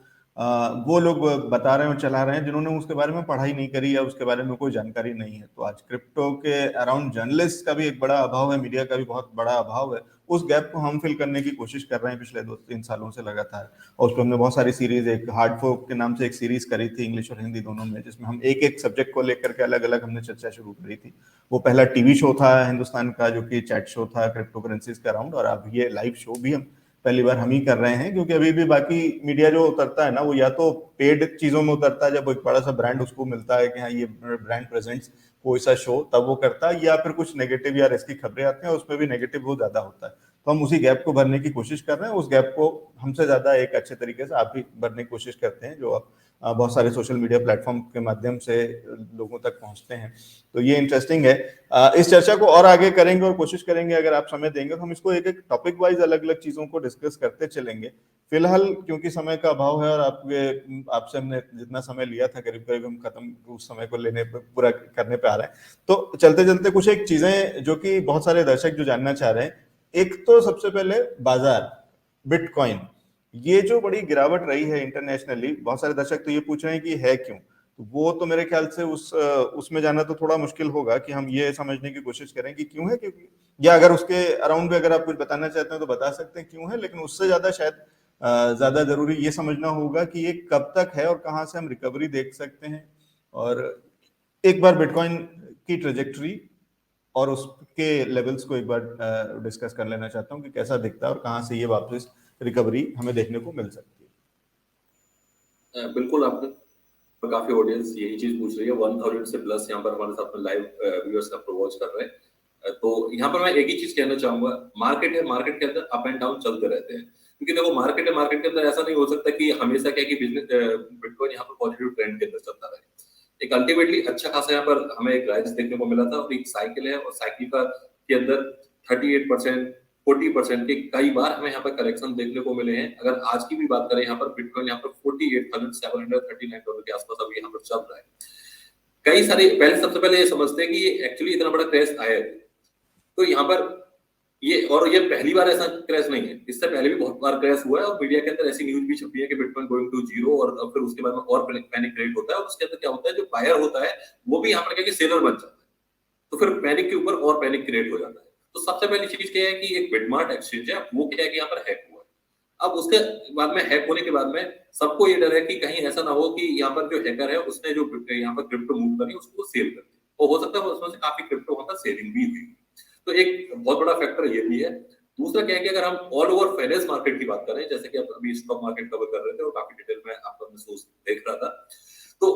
वो लोग बता रहे हैं और चला रहे हैं जिन्होंने उसके बारे में पढ़ाई नहीं करी या उसके बारे में कोई जानकारी नहीं है। तो आज क्रिप्टो के अराउंड जर्नलिस्ट का भी एक बड़ा अभाव है, मीडिया का भी बहुत बड़ा अभाव है। उस गैप को हम फिल करने की कोशिश कर रहे हैं पिछले 2-3 सालों से लगातार। और उस पर हमने बहुत सारी सीरीज, एक हार्ड फोक के नाम से एक सीरीज करी थी इंग्लिश और हिंदी दोनों में, जिसमें हम एक एक सब्जेक्ट को लेकर के अलग अलग हमने चर्चा शुरू करी थी। वो पहला टीवी शो था हिंदुस्तान का जो कि चैट शो था क्रिप्टो करेंसीज के अराउंड, और अब ये लाइव शो भी हम पहली बार हम ही कर रहे हैं, क्योंकि अभी भी बाकी मीडिया जो उतरता है ना, वो या तो पेड चीजों में उतरता है जब एक बड़ा सा ब्रांड उसको मिलता है कि हाँ ये ब्रांड प्रेजेंट्स कोई सा शो, तब वो करता है, या फिर कुछ नेगेटिव या रिस्की खबरें आती हैं उसमें भी नेगेटिव वो ज्यादा होता है। तो हम उसी गैप को भरने की कोशिश कर रहे हैं। उस गैप को हमसे ज्यादा एक अच्छे तरीके से आप भी भरने की कोशिश करते हैं, जो आप बहुत सारे सोशल मीडिया प्लेटफॉर्म के माध्यम से लोगों तक पहुंचते हैं। तो ये इंटरेस्टिंग है। इस चर्चा को और आगे करेंगे और कोशिश करेंगे, अगर आप समय देंगे तो हम इसको एक एक टॉपिक वाइज अलग अलग चीजों को डिस्कस करते चलेंगे। फिलहाल क्योंकि समय का अभाव है और आपसे हमने जितना समय लिया था करीब करीब हम खत्म उस समय को लेने पे पूरा करने पे आ रहे हैं। तो चलते चलते कुछ एक चीजें जो कि बहुत सारे दर्शक जो जानना चाह रहे हैं, एक तो सबसे पहले बाजार बिटकॉइन, ये जो बड़ी गिरावट रही है इंटरनेशनली, बहुत सारे दर्शक तो ये पूछ रहे हैं कि है क्यों। तो वो तो मेरे ख्याल से उसमें जाना तो थोड़ा मुश्किल होगा कि हम ये समझने की कोशिश करें कि क्यों है, क्योंकि या अगर उसके अराउंड में अगर आप कुछ बताना चाहते हैं तो बता सकते हैं क्यों है, लेकिन उससे ज्यादा शायद ज्यादा जरूरी ये समझना होगा कि ये कब तक है और कहाँ से हम रिकवरी देख सकते हैं। और एक बार बिटकॉइन की ट्रेजेक्टरी और उसके लेवल्स को एक बार डिस्कस कर लेना चाहता हूँ कि कैसा दिखता है और कहाँ से ये वापस रिकवरी हमें देखने को मिल सकती है। बिल्कुल, आपने काफी ऑडियंस यही चीज पूछ रही है, 1000 से प्लस यहाँ पर हमारे साथ में लाइव व्यूअर्स का वॉच कर रहे हैं। तो यहाँ पर मैं एक ही चीज कहना चाहूंगा, मार्केट है, मार्केट के अंदर अप एंड डाउन चलते रहते हैं, क्योंकि देखो मार्केट है, मार्केट के अंदर ऐसा नहीं हो सकता कि हमेशा क्या कि बिजनेस बिटकॉइन यहाँ पर पॉजिटिव ट्रेंड के अंदर चलता रहे। एक अल्टीमेटली अच्छा खासा यहाँ पर हमें एक राइज देखने को मिला था और एक साइकिल है, और साइकिल का के अंदर 38%, 40% के कई बार हमें यहाँ पर करेक्शन देखने को मिले हैं। अगर आज की भी बात करें, यहाँ पर बिटकॉइन यहाँ पर $48,739 के आसपास अभी यहाँ पर चल रहा है। कई सारे पहले सबसे पहले ये समझते हैं कि ये एक्चुअली इतना बड़ा क्रैश आया है, तो यहाँ पर ये पहली बार ऐसा क्रैश नहीं है, इससे पहले भी बहुत बार क्रैश हुआ है और मीडिया के अंदर ऐसी न्यूज भी छपी है कि बिटकॉइन गोइंग टू जीरो, और फिर उसके बाद में और पैनिक क्रिएट होता है, और उसके अंदर क्या होता है, जो बायर होता है वो भी यहाँ पर क्या कि सेलर बन जाता है, तो फिर पैनिक के ऊपर और पैनिक क्रिएट हो जाता है। तो सबसे पहली चीज क्या है कि एक बिटमार्ट एक्सचेंज है, वो क्या है कि यहाँ पर हैक हुआ है। अब उसके बाद में हैक होने के बाद में सबको ये डर है कि कहीं ऐसा ना हो कि यहाँ पर जो हैकर है उसने जो यहाँ पर क्रिप्टो मूव करी उसको सेल कर दी, और हो सकता है उसमें से काफी क्रिप्टो वहां पर सेलिंग भी हुई। तो एक बहुत बड़ा फैक्टर ये भी है। दूसरा क्या है कि अगर हम ऑल ओवर फाइनेंस मार्केट की बात करें, जैसे कि आप अभी स्टॉक मार्केट कवर कर रहे थे और काफी डिटेल में आपका महसूस देख रहा था, तो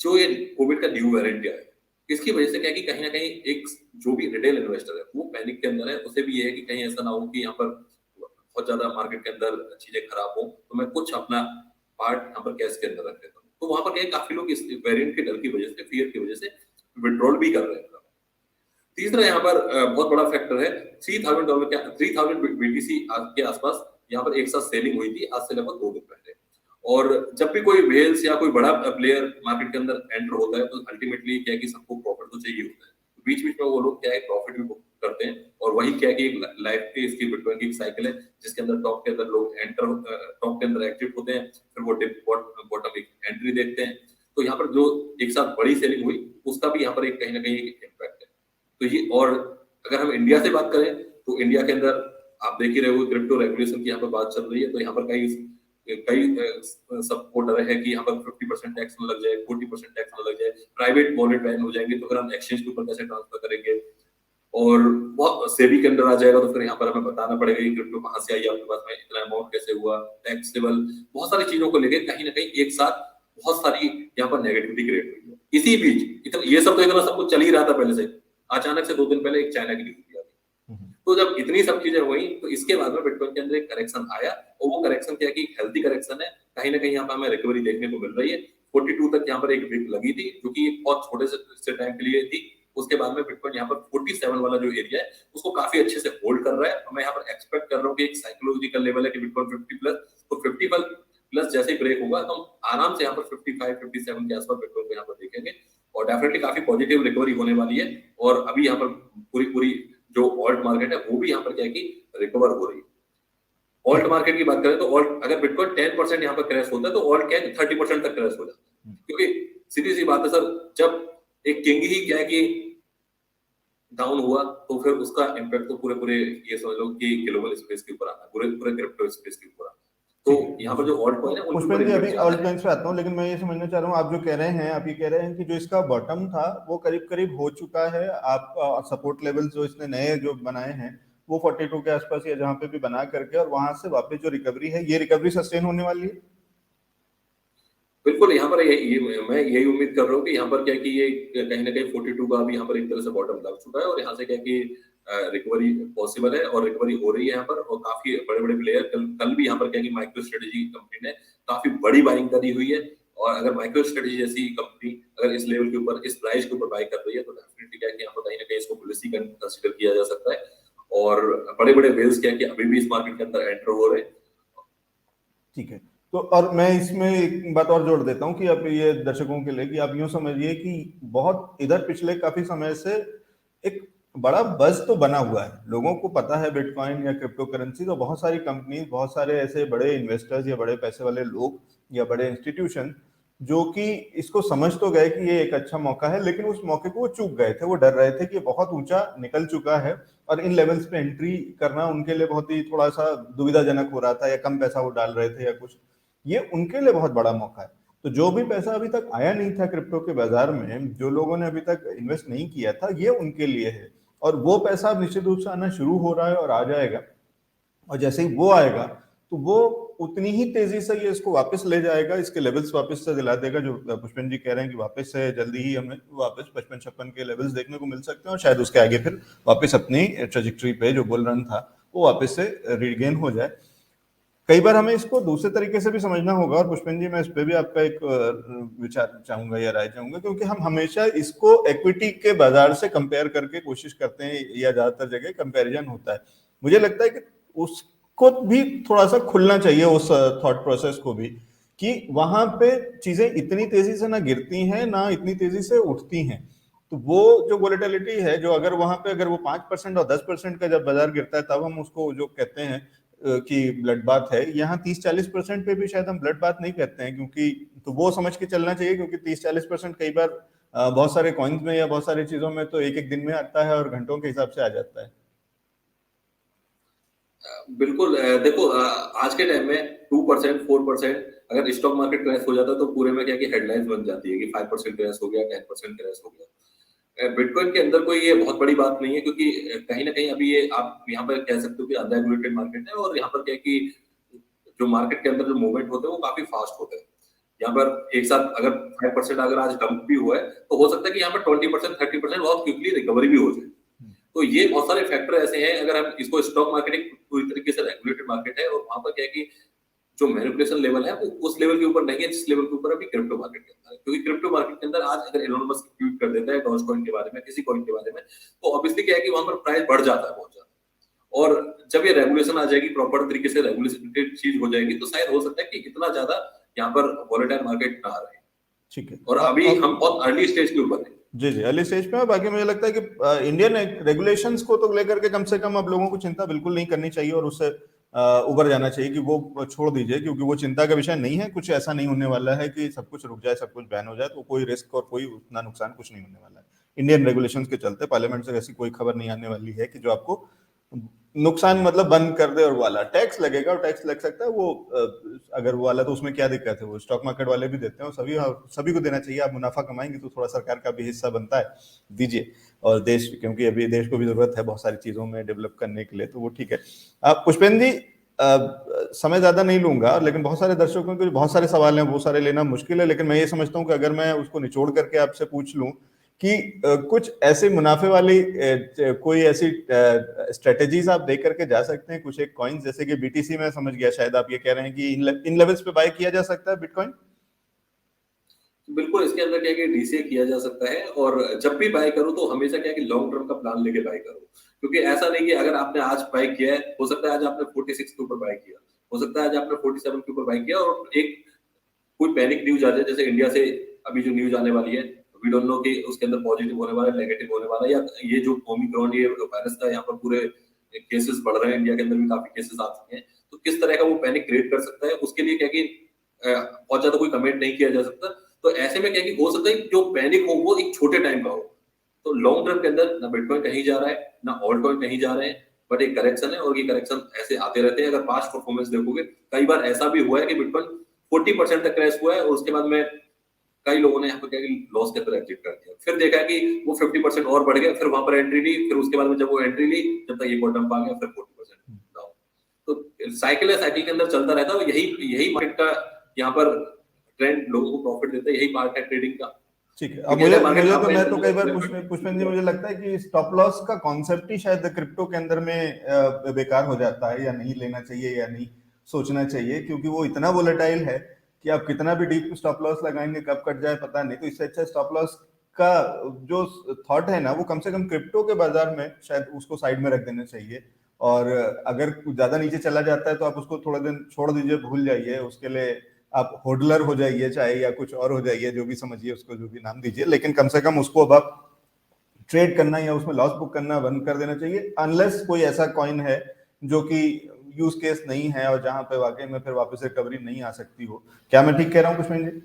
जो ये कोविड का न्यू वेरिएंट आया है, इसकी वजह से क्या है कि कहीं ना कहीं एक जो भी रिटेल इन्वेस्टर है वो पैनिक के अंदर है, उसे भी ये है कि कहीं ऐसा ना हो कि यहाँ पर बहुत ज्यादा मार्केट के अंदर चीजें खराब हो, तो मैं कुछ अपना पार्ट यहाँ पर कैश के अंदर रख देता हूँ। तो वहां पर क्या काफी लोग इस वेरिएंट के डर की वजह से, फियर की वजह से विड्रॉल भी कर रहे हैं। तीसरा यहाँ पर बहुत बड़ा फैक्टर है, $3000 बीटीसी के आसपास यहाँ पर एक साथ सेलिंग हुई थी आज से लगभग 2 दिन पहले। और जब भी कोई वेल्स या कोई बड़ा प्लेयर मार्केट के अंदर एंटर होता है तो अल्टीमेटली क्या है कि सबको प्रॉफिट तो चाहिए होता है, बीच बीच में वो लोग क्या है प्रॉफिट भी बुक करते हैं, और वही क्या है कि एक लाइफ की इसकी बिटकॉइन की साइकिल है जिसके अंदर टॉप के अंदर लोग टॉप के अंदर एग्जिट होते हैं, फिर वो बॉटम एक एंट्री देखते हैं। तो यहाँ पर जो एक साथ बड़ी सेलिंग हुई उसका भी यहाँ पर एक कहीं ना कहीं इम्पैक्ट है। तो ये, और अगर हम इंडिया से बात करें तो इंडिया के अंदर आप देख ही रहे हो क्रिप्टो रेगुलेशन की यहाँ पर बात चल रही है, तो यहाँ पर कई सबको डर है कि यहाँ पर 50% टैक्स न लग जाए, 40% टैक्स न लग जाए, प्राइवेट वॉलेट बैन हो जाएंगे, तो फिर हम एक्सचेंज के ऊपर कैसे ट्रांसफर करेंगे, और बहुत सेबी के अंदर आ जाएगा तो फिर यहाँ पर हमें बताना पड़ेगा कि क्रिप्टो कहाँ से आई, आपके पास में इतना अमाउंट कैसे हुआ, टैक्सेबल, बहुत सारी चीजों को लेकर कहीं ना कहीं एक साथ बहुत सारी यहाँ पर नेगेटिविटी क्रिएट हुई है। इसी बीच इतना ये सब तो इतना सब कुछ चल ही रहा था पहले से, अचानक से 2 दिन पहले एक चाइना की न्यूज आ गई। तो जब इतनी सब चीजें हुई तो इसके बाद में बिटकॉइन के अंदर एक करेक्शन आया, और वो करेक्शन क्या है कि हेल्थी करेक्शन है, कहीं ना कहीं यहाँ पर हमें रिकवरी देखने को मिल रही है। 42 तक यहाँ पर एक विक लगी थी जो कि एक बहुत छोटे से टाइम के लिए थी, उसके बाद में बिटकॉइन यहाँ पर 47 वाला जो एरिया है उसको काफी अच्छे से होल्ड कर रहा है। मैं यहाँ पर एक्सपेक्ट कर रहा हूँ कि एक साइकोलॉजिकल लेवल है कि बिटकॉइन 50 प्लस, तो 50 प्लस जैसे ही ब्रेक होगा तो हम आराम से यहाँ पर 55 57 के आसपास बिटकॉइन को यहाँ पर देखेंगे, और डेफिनेटली काफी पॉजिटिव रिकवरी होने वाली है। और अभी यहाँ पर पूरी पूरी जो ऑल्ट मार्केट है वो भी यहाँ पर क्या है कि रिकवर हो रही है। ऑल्ट मार्केट की बात करें तो ऑल्ट अगर बिटकॉइन 10% यहाँ पर क्रैश होता है तो ऑल्ट क्या है 30% तक क्रैश हो जाता है, क्योंकि सीधी सी बात है सर, जब एक किंग ही क्या है कि डाउन हुआ तो फिर उसका इम्पैक्ट तो पूरे पूरे ये समझ लो कि ग्लोबल स्पेस के ऊपर आता है, पूरे पूरे क्रिप्टो स्पेस के ऊपर आता है। तो यहाँ पर जो ऑल्ट कॉइन है पुष्पेंद्र जी, अभी ऑल्ट कॉइन्स पे आता हूँ, लेकिन मैं ये समझना चाह रहा हूँ, आप जो कह रहे हैं, आप ये कह रहे हैं कि जो इसका बॉटम था वो करीब करीब हो चुका है, आप सपोर्ट लेवल जो इसने नए जो बनाए हैं वो 42 के आसपास या जहाँ पे भी बना करके, और वहां से वापस जो रिकवरी है, ये रिकवरी सस्टेन होने वाली है। बिल्कुल, यहाँ पर मैं यही उम्मीद कर रहा हूँ कि यहाँ पर क्या है कि ये कहीं ना कहीं 42 का भी यहाँ पर एक तरह से बॉटम लग चुका है, और यहाँ से क्या है कि रिकवरी पॉसिबल है और रिकवरी हो रही है यहाँ पर। और काफी बड़े बड़े प्लेयर कल भी यहाँ पर क्या है कि माइक्रो स्ट्रेटेजी कंपनी ने काफी बड़ी बाइंग करी हुई है, और अगर माइक्रो स्ट्रेटेजी जैसी कंपनी अगर इस लेवल के ऊपर इस प्राइस के ऊपर बाई कर रही है तो डेफिनेटली क्या है कि यहाँ पर कहीं ना कहीं इसको बुलिश कंसिडर किया जा सकता है। और बड़े बड़े वेल्स क्या है कि अभी भी इस मार्केट के अंदर एंटर हो रहे हैं। ठीक है, तो और मैं इसमें एक बात और जोड़ देता हूं कि आप ये दर्शकों के लिए कि आप यूं समझिए कि बहुत इधर पिछले काफी समय से एक बड़ा बज तो बना हुआ है, लोगों को पता है बिटकॉइन या क्रिप्टो करेंसी, तो बहुत सारी कंपनी, बहुत सारे ऐसे बड़े इन्वेस्टर्स या बड़े पैसे वाले लोग या बड़े इंस्टीट्यूशन जो कि इसको समझ तो गए कि ये एक अच्छा मौका है, लेकिन उस मौके को वो चूक गए थे, वो डर रहे थे कि बहुत ऊंचा निकल चुका है और इन लेवल्स पे एंट्री करना उनके लिए बहुत ही थोड़ा सा दुविधाजनक हो रहा था, या कम पैसा वो डाल रहे थे या कुछ, ये उनके लिए बहुत बड़ा मौका है। तो जो भी पैसा अभी तक आया नहीं था क्रिप्टो के बाजार में, जो लोगों ने अभी तक इन्वेस्ट नहीं किया था, ये उनके लिए है, और वो पैसा अब निश्चित रूप से आना शुरू हो रहा है और आ जाएगा। और जैसे ही वो आएगा तो वो उतनी ही तेजी से ये इसको वापस ले जाएगा, इसके लेवल्स वापस से दिला देगा, जो पुष्पेंद्र जी कह रहे हैं कि वापस से जल्दी ही हमें वापस 55-56 के लेवल्स देखने को मिल सकते हैं, और शायद उसके आगे फिर वापस अपनी ट्रेजेक्टरी पे जो बुल रन था वो वापस से रिगेन हो जाए। कई बार हमें इसको दूसरे तरीके से भी समझना होगा, और पुष्पेंद्र जी मैं इस पे भी आपका एक विचार चाहूंगा या राय चाहूंगा, क्योंकि हम हमेशा इसको इक्विटी के बाजार से कंपेयर करके कोशिश करते हैं, या ज्यादातर जगह कंपैरिजन होता है। मुझे लगता है कि उसको भी थोड़ा सा खुलना चाहिए, उस थॉट प्रोसेस को भी, कि वहां पे चीजें इतनी तेजी से ना गिरती हैं ना इतनी तेजी से उठती हैं। तो वो जो वोलेटिलिटी है, जो अगर वहां पे अगर वो 5% और 10% का जब बाजार गिरता है तब हम उसको जो कहते हैं कि ब्लड बात है, यहाँ 30-40% पे भी शायद हम ब्लड बात नहीं कहते हैं, क्योंकि तो वो समझ के चलना चाहिए, क्योंकि 30-40% कई बार बहुत सारे कॉइन्स में या बहुत सारी चीजों में तो एक एक दिन में आता है और घंटों के हिसाब से आ जाता है। बिल्कुल, देखो आज के टाइम में 2% 4% अगर स्टॉक मार्केट क्रैश हो जाता है तो पूरे में क्या कि हेडलाइंस बन जाती है कि 5% क्रैश हो गया, 10% क्रैश हो गया। बिटकॉइन के अंदर कोई ये बहुत बड़ी बात नहीं है, क्योंकि कहीं ना कहीं अभी ये आप यहाँ पर कह सकते हो कि अनरेगुलेटेड मार्केट है, और यहाँ पर क्या है कि जो मार्केट के अंदर जो मूवमेंट होते हैं वो काफी फास्ट होते हैं। यहाँ पर एक साथ अगर 5% अगर आज डंप भी हुआ है तो हो सकता है कि यहाँ पर 20% 30% बहुत क्विकली रिकवरी भी हो जाए। तो ये बहुत सारे फैक्टर ऐसे हैं, अगर हम इसको स्टॉक मार्केट एक पूरी तरीके से रेगुलेटेड मार्केट है, और वहां पर क्या है कि जो मैनिपुलेशन लेवल है वो उस लेवल के ऊपर नहीं है जिस लेवल के ऊपर अभी क्रिप्टो मार्केट के अंदर है। क्योंकि क्रिप्टो मार्केट के अंदर आज अगर एलोन मस्क ट्वीट कर देता है डॉज कॉइन के बारे में, किसी कॉइन के बारे में, तो ऑब्वियसली क्या है कि वहां पर प्राइस बढ़ जाता है बहुत ज्यादा। और जब ये रेगुलेशन आ जाएगी, प्रॉपर तरीके से रेगुलेटेड चीज हो जाएगी, तो शायद हो सकता है कि इतना ज्यादा यहाँ पर वॉलेटाइल मार्केट ना रहे। ठीक है, और अभी हम बहुत अर्ली स्टेज के ऊपर हैं। जी जी, अर्ली स्टेज पे है। बाकी मुझे लगता है कि इंडियन रेगुलेशंस को तो लेकर के कम से कम अब लोगों को चिंता बिल्कुल नहीं करनी चाहिए, और उससे उबर जाना चाहिए कि वो छोड़ दीजिए, क्योंकि वो चिंता का विषय नहीं है। कुछ ऐसा नहीं होने वाला है कि सब कुछ रुक जाए, सब कुछ बैन हो जाए, तो कोई रिस्क और कोई उतना नुकसान कुछ नहीं होने वाला है। इंडियन रेगुलेशंस के चलते पार्लियामेंट से ऐसी कोई खबर नहीं आने वाली है कि जो आपको नुकसान मतलब बंद कर दे और वाला टैक्स लगेगा, और टैक्स लग सकता है वो अगर वो वाला, तो उसमें क्या दिक्कत है, वो स्टॉक मार्केट वाले भी देते हैं, और सभी को देना चाहिए। आप मुनाफा कमाएंगे तो थोड़ा सरकार का भी हिस्सा बनता है, दीजिए। और देश, क्योंकि अभी देश को भी जरूरत है बहुत सारी चीजों में डेवलप करने के लिए, तो वो ठीक है। पुष्पेंद्र जी, समय ज्यादा नहीं लूंगा, लेकिन बहुत सारे दर्शकों के बहुत सारे सवाल हैं, वो सारे लेना मुश्किल है, लेकिन मैं ये समझता हूँ कि अगर मैं उसको निचोड़ करके आपसे पूछ लूं कि कुछ ऐसे मुनाफे वाली कोई ऐसी स्ट्रेटेजीज आप दे करके जा सकते हैं, कुछ एक कॉइन, जैसे कि बीटीसी, में समझ गया शायद आप ये कह रहे हैं कि इन लेवल्स पे बाय किया जा सकता है बिटकॉइन। बिल्कुल, इसके अंदर क्या है कि डीसीए किया जा सकता है, और जब भी बाय करो तो हमेशा क्या है कि लॉन्ग टर्म का प्लान लेके बाय करो। क्योंकि ऐसा नहीं कि अगर आपने आज बाय किया है, हो सकता है आज आपने 46 के ऊपर बाय किया, हो सकता है आज आपने 47 के ऊपर बाय किया, और एक कोई पैनिक न्यूज आ जाए, जैसे इंडिया से अभी जो न्यूज आने वाली है, वी डोंट नो कि उसके अंदर पॉजिटिव होने वाला है, नेगेटिव होने वाला है, या ये जो ओमिक्रॉन ये वायरस का यहाँ पर पूरे केसेस बढ़ रहे हैं, इंडिया के अंदर भी काफी केसेस आ चुके हैं, तो किस तरह का वो पैनिक क्रिएट कर सकता है, उसके लिए क्या कि बहुत ज्यादा कोई कमेंट नहीं किया जा सकता। तो ऐसे में क्या कि हो सकता है जो पैनिक हो वो एक छोटे टाइम का हो। तो लॉन्ग टर्म के अंदर ना बिटकॉइन कहीं जा रहा है, ना ऑल्ट कॉइन कहीं जा रहे हैं, बट एक करेक्शन है, और ये करेक्शन ऐसे आते रहते हैं। अगर पास्ट परफॉर्मेंस देखोगे, कई बार ऐसा भी हुआ है कि बिटकॉइन 40% तक क्रैश हुआ है, और उसके बाद में कई लोगों ने यहाँ पर क्या लॉस के अंदर एग्जिट कर दिया, फिर देखा कि वो 50% और बढ़ गया, फिर वहां पर एंट्री ली, फिर उसके बाद में जब वो एंट्री ली, जब तक ये बॉटम आ गया, फिर 40% डाउन। तो साइकिल है, साइकिल के अंदर चलता रहता है, और यही यही मार्केट का यहाँ पर ट्रेंड लोगों को प्रॉफिट देता है, यही पार्ट है ट्रेडिंग का। ठीक है। अब मैं तो कई बार पुष्पेंद्र जी, मुझे लगता है कि स्टॉप लॉस का कॉन्सेप्ट ही शायद क्रिप्टो के अंदर में बेकार हो जाता है, या नहीं लेना चाहिए, या नहीं सोचना चाहिए, क्योंकि वो इतना वोलेटाइल है कि आप कितना भी डीप स्टॉप लॉस लगाएंगे, कब कट जाए पता नहीं। तो इससे अच्छा स्टॉप लॉस का जो थॉट है ना, वो कम से कम क्रिप्टो के बाजार में शायद उसको साइड में रख देना चाहिए। और अगर ज्यादा नीचे चला जाता है तो आप उसको थोड़ा दिन छोड़ दीजिए, भूल जाइए, उसके लिए आप होडलर हो जाइए चाहे, या कुछ और हो जाइए, जो भी समझिए उसको, जो भी नाम दीजिए, लेकिन कम से कम उसको अब आप ट्रेड करना या उसमें लॉस बुक करना बंद कर देना चाहिए, अनलेस कोई ऐसा कॉइन है जो कि यूज केस नहीं है, और जहां पे वाकई में फिर वापस रिकवरी नहीं आ सकती हो। क्या मैं ठीक कह रहा हूँ पुष्पेंद्र जी?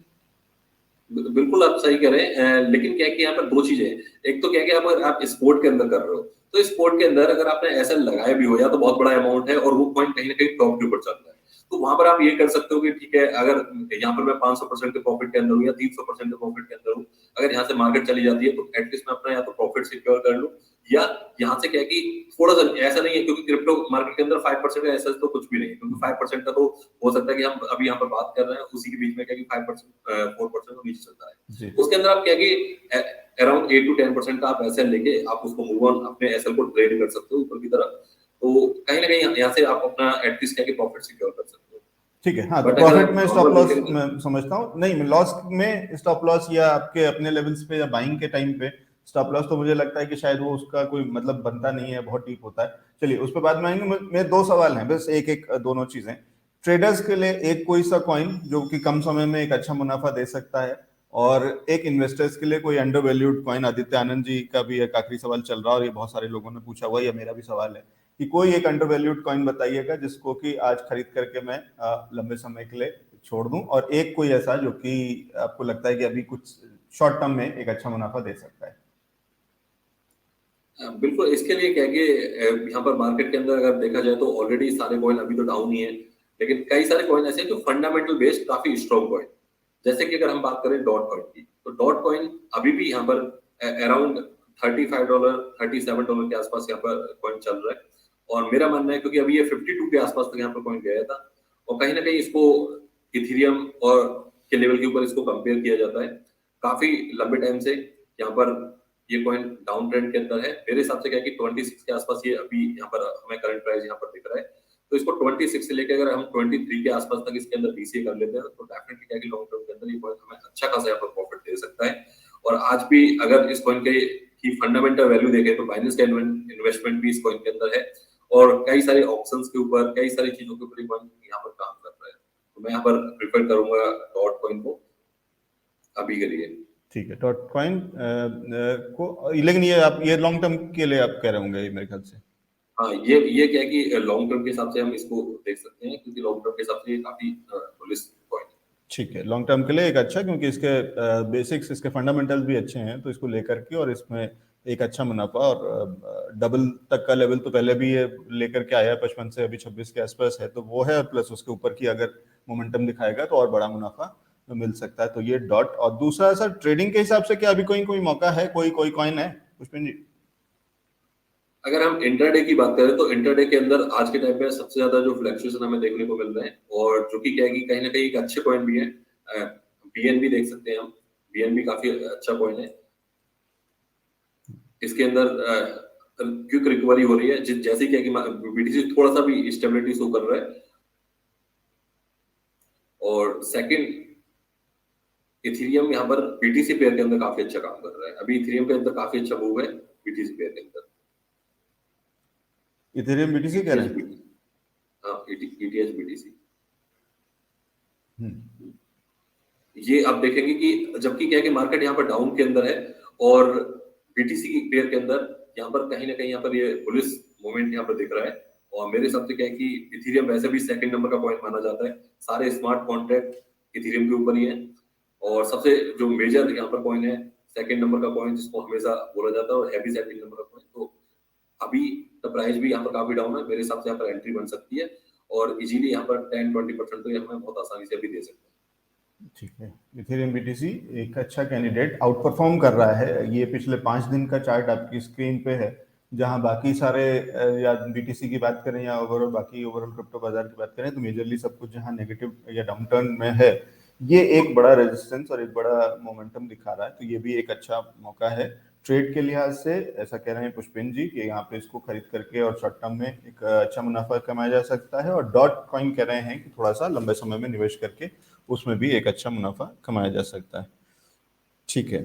बिल्कुल आप सही कह रहे हैं, लेकिन क्या है कि यहाँ पर दो चीजें हैं। एक तो क्या है कि अगर आप स्पोर्ट के अंदर कर रहे हो, तो स्पोर्ट के अंदर अगर आपने ऐसा लगाया भी हो, या तो बहुत बड़ा अमाउंट है और वो पॉइंट कहीं ना कहीं टॉप के ऊपर चल रहा है, तो वहां पर आप ये कर सकते हो कि ठीक है, अगर यहाँ पर मैं 500% के प्रॉफिट के अंदर हूँ या 300% के प्रॉफिट के अंदर हूँ, अगर यहाँ से मार्केट चली जाती है तो एटलीस्ट मैं अपना या तो प्रॉफिट सिक्योर कर लूँ, या यहाँ से क्या है कि थोड़ा सा ऐसा नहीं है, क्योंकि क्रिप्टो मार्केट के अंदर 5% का ऐसा तो कुछ भी नहीं है, क्योंकि 5% का तो हो सकता है कि हम अभी यहाँ पर बात कर रहे हैं, उसी के बीच में क्या कि 5% 4% तो नीचे चलता है। उसके अंदर आप क्या कि अराउंड 8 to 10% का आप एसएल लेके आप उसको मूव ऑन अपने एसएल को ट्रेड कर सकते हो ऊपर की तरफ, तो कहीं ना कहीं यहाँ से आप अपना एटलीस्ट क्या कि प्रॉफिट सिक्योर कर सकते हो। ठीक है। हाँ, तो बट अगर प्रॉफिट में स्टॉप लॉस मैं समझता हूँ, नहीं, लॉस में स्टॉप लॉस या आपके अपने लेवल्स पे या बाइंग के टाइम पे स्टॉप लॉस, तो मुझे लगता है कि शायद वो उसका कोई मतलब बनता नहीं है, बहुत डीप होता है। चलिए उस पर बाद में आएंगे। मेरे दो सवाल हैं बस, एक एक दोनों चीजें। ट्रेडर्स के लिए एक कोई सा कॉइन जो कि कम समय में एक अच्छा मुनाफा दे सकता है, और एक इन्वेस्टर्स के लिए कोई under valued coin. Aditya Anand ji का भी एक आखिरी सवाल चल रहा है, और ये बहुत सारे लोगों ने पूछा हुआ है, या मेरा भी सवाल है कि कोई एक अंडर वैल्यूड कॉइन बताइएगा जिसको कि आज खरीद करके मैं लंबे समय के लिए छोड़ दूं, और एक कोई ऐसा जो कि आपको लगता है कि अभी कुछ शॉर्ट टर्म में एक अच्छा मुनाफा दे सकता है। बिल्कुल, इसके लिए क्या है कि यहाँ पर मार्केट के अंदर अगर देखा जाए तो ऑलरेडी सारे कॉइन अभी तो डाउन ही है, लेकिन कई सारे कॉइन ऐसे हैं जो फंडामेंटल बेस्ड काफी स्ट्रॉन्ग कॉइन, जैसे कि अगर हम बात करें डॉट कॉइन की, तो डॉट कॉइन अभी भी यहाँ पर अराउंड $35 $37 के आसपास यहाँ पर कॉइन चल रहा है। और मेरा मानना है, क्योंकि अभी ये 52 के आसपास तक यहाँ पर कॉइन गया था, और कहीं ना कहीं इसको इथेरियम और के लेवल के ऊपर इसको कंपेयर किया जाता है काफी लंबे टाइम से। यहाँ पर ये कॉइन डाउन ट्रेंड के अंदर है, मेरे हिसाब से क्या है कि 26 के आसपास ये अभी यहाँ पर हमें करंट प्राइस यहाँ पर दिख रहा है, तो इसको 26 से लेकर अगर हम 23 के आसपास तक इसके अंदर डीसीए कर लेते हैं, तो डेफिनेटली क्या है कि लॉन्ग टर्म के अंदर ये कॉइन हमें अच्छा खासा यहाँ पर प्रॉफिट दे सकता है। और आज भी अगर इस कॉइन के की फंडामेंटल वैल्यू देखें तो बाइनेंस का इन्वेस्टमेंट भी इस कॉइन के अंदर है, और कई सारे ऑप्शंस के ऊपर, कई सारी चीजों के ऊपर ये कॉइन यहाँ पर काम कर रहा है, तो मैं यहाँ पर प्रेफर करूंगा डॉट कॉइन को अभी के लिए। ठीक है, डॉट कॉइन को, लेकिन ये आप ये लॉन्ग टर्म के लिए आप कह रहे होंगे मेरे ख्याल से। हाँ, ये क्या है कि लॉन्ग टर्म के हिसाब से हम इसको देख सकते हैं, क्योंकि लॉन्ग टर्म के हिसाब से ये काफी बुलिश कॉइन है। ठीक है, लॉन्ग टर्म के लिए एक अच्छा, क्योंकि इसके बेसिक्स, इसके फंडामेंटल्स भी अच्छे हैं, तो इसको लेकर के और इसमें एक अच्छा मुनाफा, और डबल तक का लेवल तो पहले भी ये लेकर के आया 55 से अभी 26 के आसपास है, तो वो है, प्लस उसके ऊपर की अगर मोमेंटम दिखाएगा तो और बड़ा मुनाफा मिल सकता है। तो ये डॉट। और दूसरा सर, ट्रेडिंग के हिसाब से क्या अभी कोई कोई मौका है, कोई कोई कॉइन है पुष्पेंद्र जी? अगर हम इंटरडे की बात करें तो इंटरडे के अंदर आज के टाइम पे सबसे ज्यादा जो फ्लक्चुएशन हमें देखने को मिल रहे हैं, और जो कि क्या है कि कहीं ना कहीं एक अच्छे कॉइन भी है। बीएनबी देख सकते हैं हम, बीएनबी काफी अच्छा कॉइन है। इसके अंदर क्विक रिकवरी हो रही है, जैसे क्या कि बीटीसी थोड़ा सा भी स्टेबिलिटी शो कर रहा है। और सेकंड, इथेरियम यहाँ पर बीटीसी पेयर के अंदर काफी अच्छा काम कर रहा है। अभी इथेरियम के अंदर काफी अच्छा मूव है बीटीसी पेयर के अंदर। इथेरियम बीटीसी कह रहे हैं? हाँ, ईटीएच बीटीसी। हम्म। ये आप देखेंगे कि जबकि क्या है कि मार्केट यहाँ पर डाउन के अंदर है, और बीटीसी की पेयर के अंदर यहाँ पर कहीं ना कहीं यहाँ पर ये बुलिश मोमेंट यहाँ पर दिख रहा है। और मेरे हिसाब से क्या है कि इथेरियम वैसे भी सेकंड नंबर का पॉइंट माना जाता है, सारे स्मार्ट कॉन्ट्रैक्ट इथेरियम के ऊपर ही है। और सबसे जो मेजर यहाँ पर कॉइन है, सेकंड नंबर का कॉइन जिसको हमेशा बोला जाता है, और हैवी सेकंड नंबर का कॉइन। तो अभी द प्राइस भी यहाँ पर काफी डाउन है, मेरे हिसाब से यहाँ पर एंट्री बन सकती है, और इजीली यहाँ पर 10-20% तो यहाँ बहुत आसानी से अभी दे सकते हैं। ठीक है, इथेरियम बीटीसी एक अच्छा कैंडिडेट, आउट परफॉर्म कर रहा है। ये पिछले 5 दिन का चार्ट आपकी स्क्रीन पे है, जहां बाकी सारे या बीटीसी की बात करें या ओवरऑल बाकी ओवरऑल क्रिप्टो बाजार की बात करें, तो मेजरली सब कुछ जहां नेगेटिव या डाउन टर्न में है, ये एक बड़ा रेजिस्टेंस और एक बड़ा मोमेंटम दिखा रहा है। तो ये भी एक अच्छा मौका है ट्रेड के लिहाज से। ऐसा कह रहे हैं पुष्पेंद्र जी कि यहाँ पे इसको खरीद करके और शॉर्ट टर्म में एक अच्छा मुनाफा कमाया जा सकता है। और डॉट कॉइन कह रहे हैं कि थोड़ा सा लंबे समय में निवेश करके उसमें भी एक अच्छा मुनाफा कमाया जा सकता है। ठीक है।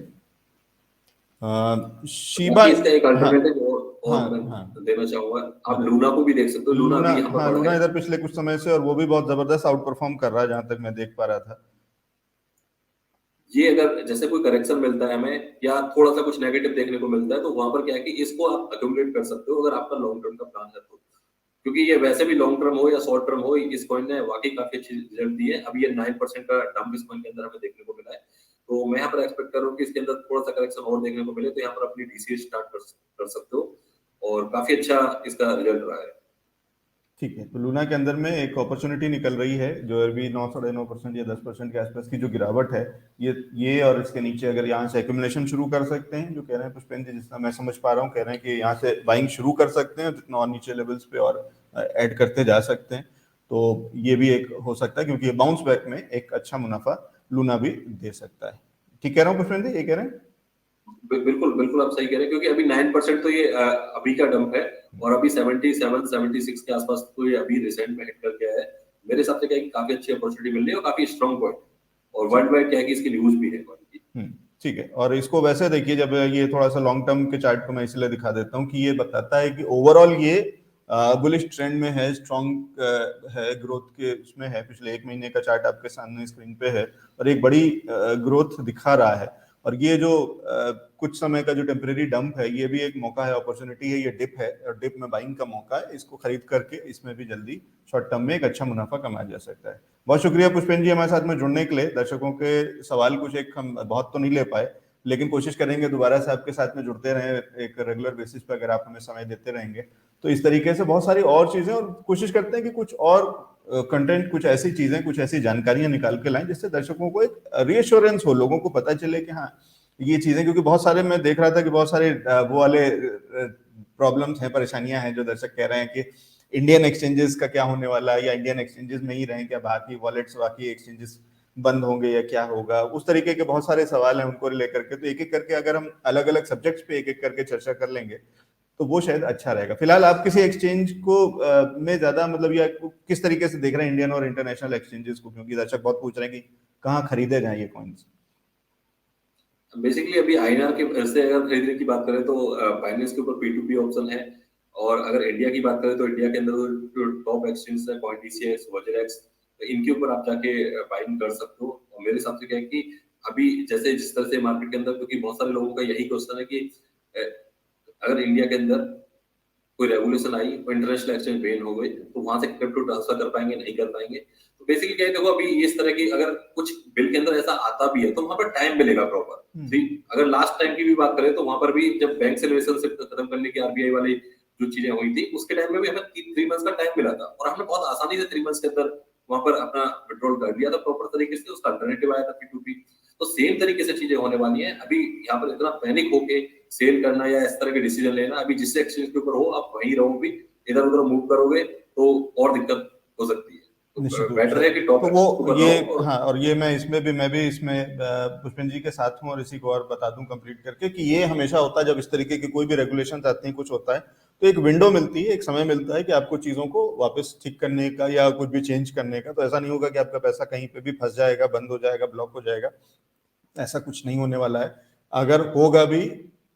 शीबा। इसका एक हाँ अल्टरनेटिव और हाँ मैं हाँ देना चाहूंगा, आप हाँ। लूना को भी देख सकते हो। लूना लूना, भी यहाँ पर हाँ बढ़ा लूना है। इधर पिछले कुछ समय से, और वो भी बहुत जबरदस्त आउट परफॉर्म कर रहा है, जहां तक मैं देख पा रहा था। ये अगर जैसे कोई करेक्शन मिलता है हमें, या थोड़ा सा कुछ नेगेटिव देखने को मिलता है, तो वहां पर क्या है कि इसको आप अक्यूमुलेट कर सकते हो अगर आपका लॉन्ग टर्म का प्लान है तो। क्योंकि ये वैसे भी लॉन्ग टर्म हो या शॉर्ट टर्म हो, इस कॉइन ने वाकई काफी अच्छी रिजल्ट दी है। अभी ये 9% का डंप इस कॉइन के अंदर हमें देखने को मिला है। तो मैं यहाँ पर एक्सपेक्ट कर रहा हूँ कि इसके अंदर थोड़ा सा करेक्शन और देखने को मिले, तो यहाँ पर अपनी डीसीए स्टार्ट कर सकते हो, और काफी अच्छा इसका रिजल्ट रहा है। ठीक है, तो लूना के अंदर में एक अपॉर्चुनिटी निकल रही है, जो अभी 9-9.5% या 10% के आसपास की जो गिरावट है, ये और इसके नीचे अगर यहाँ से एक्यूमुलेशन शुरू कर सकते हैं, जो कह रहे हैं पुष्पेंद्र जी, जितना मैं समझ पा रहा हूँ, कह रहे हैं कि यहाँ से बाइंग शुरू कर सकते हैं, जितना और नीचे लेवल्स पे और ऐड करते जा सकते हैं। तो ये भी एक हो सकता है, क्योंकि ये बाउंस बैक में एक अच्छा मुनाफा लूना भी दे सकता है। ठीक कह रहा हूँ पुष्पेंद्र जी, ये कह रहे हैं? बिल्कुल बिल्कुल आप सही कह रहे हैं, क्योंकि अभी 9% तो ये अभी का डंप है, और अभी 77-76 के आसपास तो ये अभी रिसेंट में हिट करके आया है। मेरे हिसाब से क्या है कि काफी अच्छी अपॉर्चुनिटी मिल रही है, और काफी स्ट्रॉन्ग पॉइंट, और वर्ल्ड वाइड क्या है कि इसकी न्यूज भी है की। ठीक है। और इसको वैसे देखिए, जब ये थोड़ा सा लॉन्ग टर्म के चार्ट को मैं इसलिए दिखा देता हूँ कि ये बताता है कि ओवरऑल ये बुलिश ट्रेंड में है, स्ट्रॉन्ग है, ग्रोथ के उसमें है। पिछले 1 महीने का चार्ट आपके सामने स्क्रीन पे है, और एक बड़ी ग्रोथ दिखा रहा है। और ये जो कुछ समय का जो टेम्परेरी डंप है, ये भी एक मौका है, अपॉर्चुनिटी है, ये डिप है, और डिप में बाइंग का मौका है। इसको खरीद करके इसमें भी जल्दी शॉर्ट टर्म में एक अच्छा मुनाफा कमाया जा सकता है। बहुत शुक्रिया पुष्पेंद्र जी हमारे साथ में जुड़ने के लिए। दर्शकों के सवाल कुछ एक हम बहुत तो नहीं ले पाए, लेकिन कोशिश करेंगे दोबारा से आपके साथ में जुड़ते रहें एक रेगुलर बेसिस पे, अगर आप हमें समय देते रहेंगे तो। इस तरीके से बहुत सारी और चीजें, और कोशिश करते हैं कि कुछ और कंटेंट, कुछ ऐसी चीजें, कुछ ऐसी जानकारियां निकाल के लाएं, जिससे दर्शकों को एक रीअश्योरेंस हो, लोगों को पता चले कि हाँ ये चीजें। क्योंकि बहुत सारे, मैं देख रहा था कि बहुत सारे वो वाले प्रॉब्लम्स हैं, परेशानियां हैं, जो दर्शक कह रहे हैं कि इंडियन एक्सचेंजेस का क्या होने वाला है, या इंडियन एक्सचेंजेस में ही रहें क्या, बाकी वॉलेट्स, बाकी एक्सचेंजेस बंद होंगे या क्या होगा, उस तरीके के बहुत सारे सवाल हैं उनको लेकर के। तो एक एक करके अगर हम अलग अलग सब्जेक्ट्स पे एक एक करके चर्चा कर लेंगे तो वो शायद अच्छा रहेगा। फिलहाल आप किसी एक्सचेंज को में ज्यादा मतलब, या किस तरीके से देख रहे हैं इंडियन और इंटरनेशनल एक्सचेंजेस को, क्योंकि दर्शक बहुत पूछ रहे हैं कि कहाँ खरीदे जाए ये कॉइन्स? बेसिकली अभी आईएनआर के से अगर खरीदने की बात करें तो बाइनेंस के ऊपर P2P ऑप्शन है। और अगर इंडिया की बात करें तो इंडिया के अंदर जो टॉप एक्सचेंज है, CoinDCX, वजरेक्स, इनके ऊपर आप जाके बाइंग कर सकते हो। और मेरे हिसाब से क्या है कि अभी जैसे जिस तरह से मार्केट के अंदर, क्योंकि बहुत सारे लोगों का यही क्वेश्चन है कि अगर इंडिया के अंदर कोई रेगुलेशन आई, कोई इंटरनेशनल एक्सचेंज बैन हो गई, तो वहां से क्रिप्टो ट्रांसफर कर पाएंगे, नहीं कर पाएंगे। तो बेसिकली क्या है, देखो अभी इस तरह की अगर कुछ बिल के अंदर ऐसा आता भी है तो वहां पर टाइम मिलेगा प्रॉपर। अगर लास्ट टाइम की भी बात करें तो वहां पर भी जब बैंक से रिलेशनशिप खत्म करने की आरबीआई वाली जो चीजें हुई थी, उसके टाइम में भी हमें 3 मंथ्स का टाइम मिला था और हमने बहुत आसानी से 3 मंथ्स के अंदर वहां पर अपना विड्रॉल कर लिया था प्रॉपर तरीके से। उसका अल्टरनेटिव आया था P2P। तो सेम तरीके से चीजें होने वाली हैं। अभी यहाँ पर इतना पैनिक होके सेल करना या इस तरह के डिसीजन लेना, अभी जिस एक्सचेंज के ऊपर हो आप वहीं रहो, भी इधर उधर मूव करोगे तो और दिक्कत हो सकती है। निश्चित तो रूप बेटर से। है कि टॉप तो एक्सचेंज के वो ऊपर ये, रहो। और हाँ, और ये मैं भी इसमें पुष्पेंद्र जी के साथ हूँ, और इसी को और बता दूं कंप्लीट करके कि ये हमेशा होता है जब इस तरीके की कोई भी रेगुलेशन आती है, कुछ होता है, तो एक विंडो मिलती है, एक समय मिलता है कि आपको चीजों को वापस ठीक करने का या कुछ भी चेंज करने का। तो ऐसा नहीं होगा कि आपका पैसा कहीं पे भी फंस जाएगा, बंद हो जाएगा, ब्लॉक हो जाएगा। ऐसा कुछ नहीं होने वाला है। अगर होगा भी,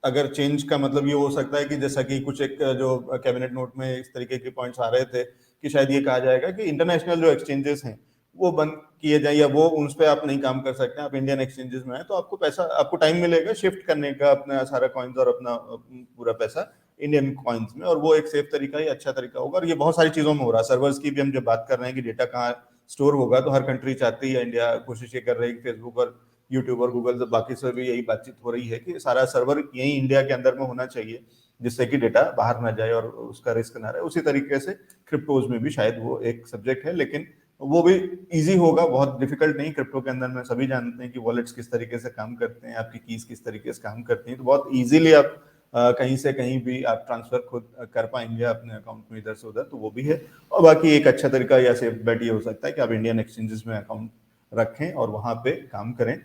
अगर चेंज का मतलब ये हो सकता है कि जैसा कि कुछ एक जो कैबिनेट नोट में इस तरीके के पॉइंट्स आ रहे थे कि शायद ये कहा जाएगा कि इंटरनेशनल जो एक्सचेंजेस हैं वो बंद किए जाए, या वो उन पे आप नहीं काम कर सकते, आप इंडियन एक्सचेंजेस में है तो आपको पैसा, आपको टाइम मिलेगा शिफ्ट करने का अपना सारा कॉइन्स और अपना पूरा पैसा इंडियन कॉइन्स में, और वो एक सेफ तरीका ही अच्छा तरीका होगा। और ये बहुत सारी चीजों में हो रहा है। सर्वर्स की भी हम जब बात कर रहे हैं कि डेटा कहाँ स्टोर होगा, तो हर कंट्री चाहती है, इंडिया कोशिश ये कर रही है कि फेसबुक और यूट्यूब और गूगल से बाकी से भी यही बातचीत हो रही है कि सारा सर्वर यही इंडिया के अंदर में होना चाहिए, जिससे कि डेटा बाहर ना जाए और उसका रिस्क ना रहे। उसी तरीके से क्रिप्टोज में भी शायद वो एक सब्जेक्ट है, लेकिन वो भी इजी होगा, बहुत डिफिकल्ट नहीं। क्रिप्टो के अंदर में सभी जानते हैं कि वॉलेट्स किस तरीके से काम करते हैं, आपकी कीज किस तरीके से काम करती हैं, तो बहुत इजीली आप कहीं से कहीं भी आप ट्रांसफर खुद कर पाएंगे अपने अकाउंट में इधर से उधर, तो वो भी है। और बाकी एक अच्छा तरीका या सेफ बेट ये हो सकता है कि आप इंडियन एक्सचेंजेस में अकाउंट रखें और वहां पे काम करें।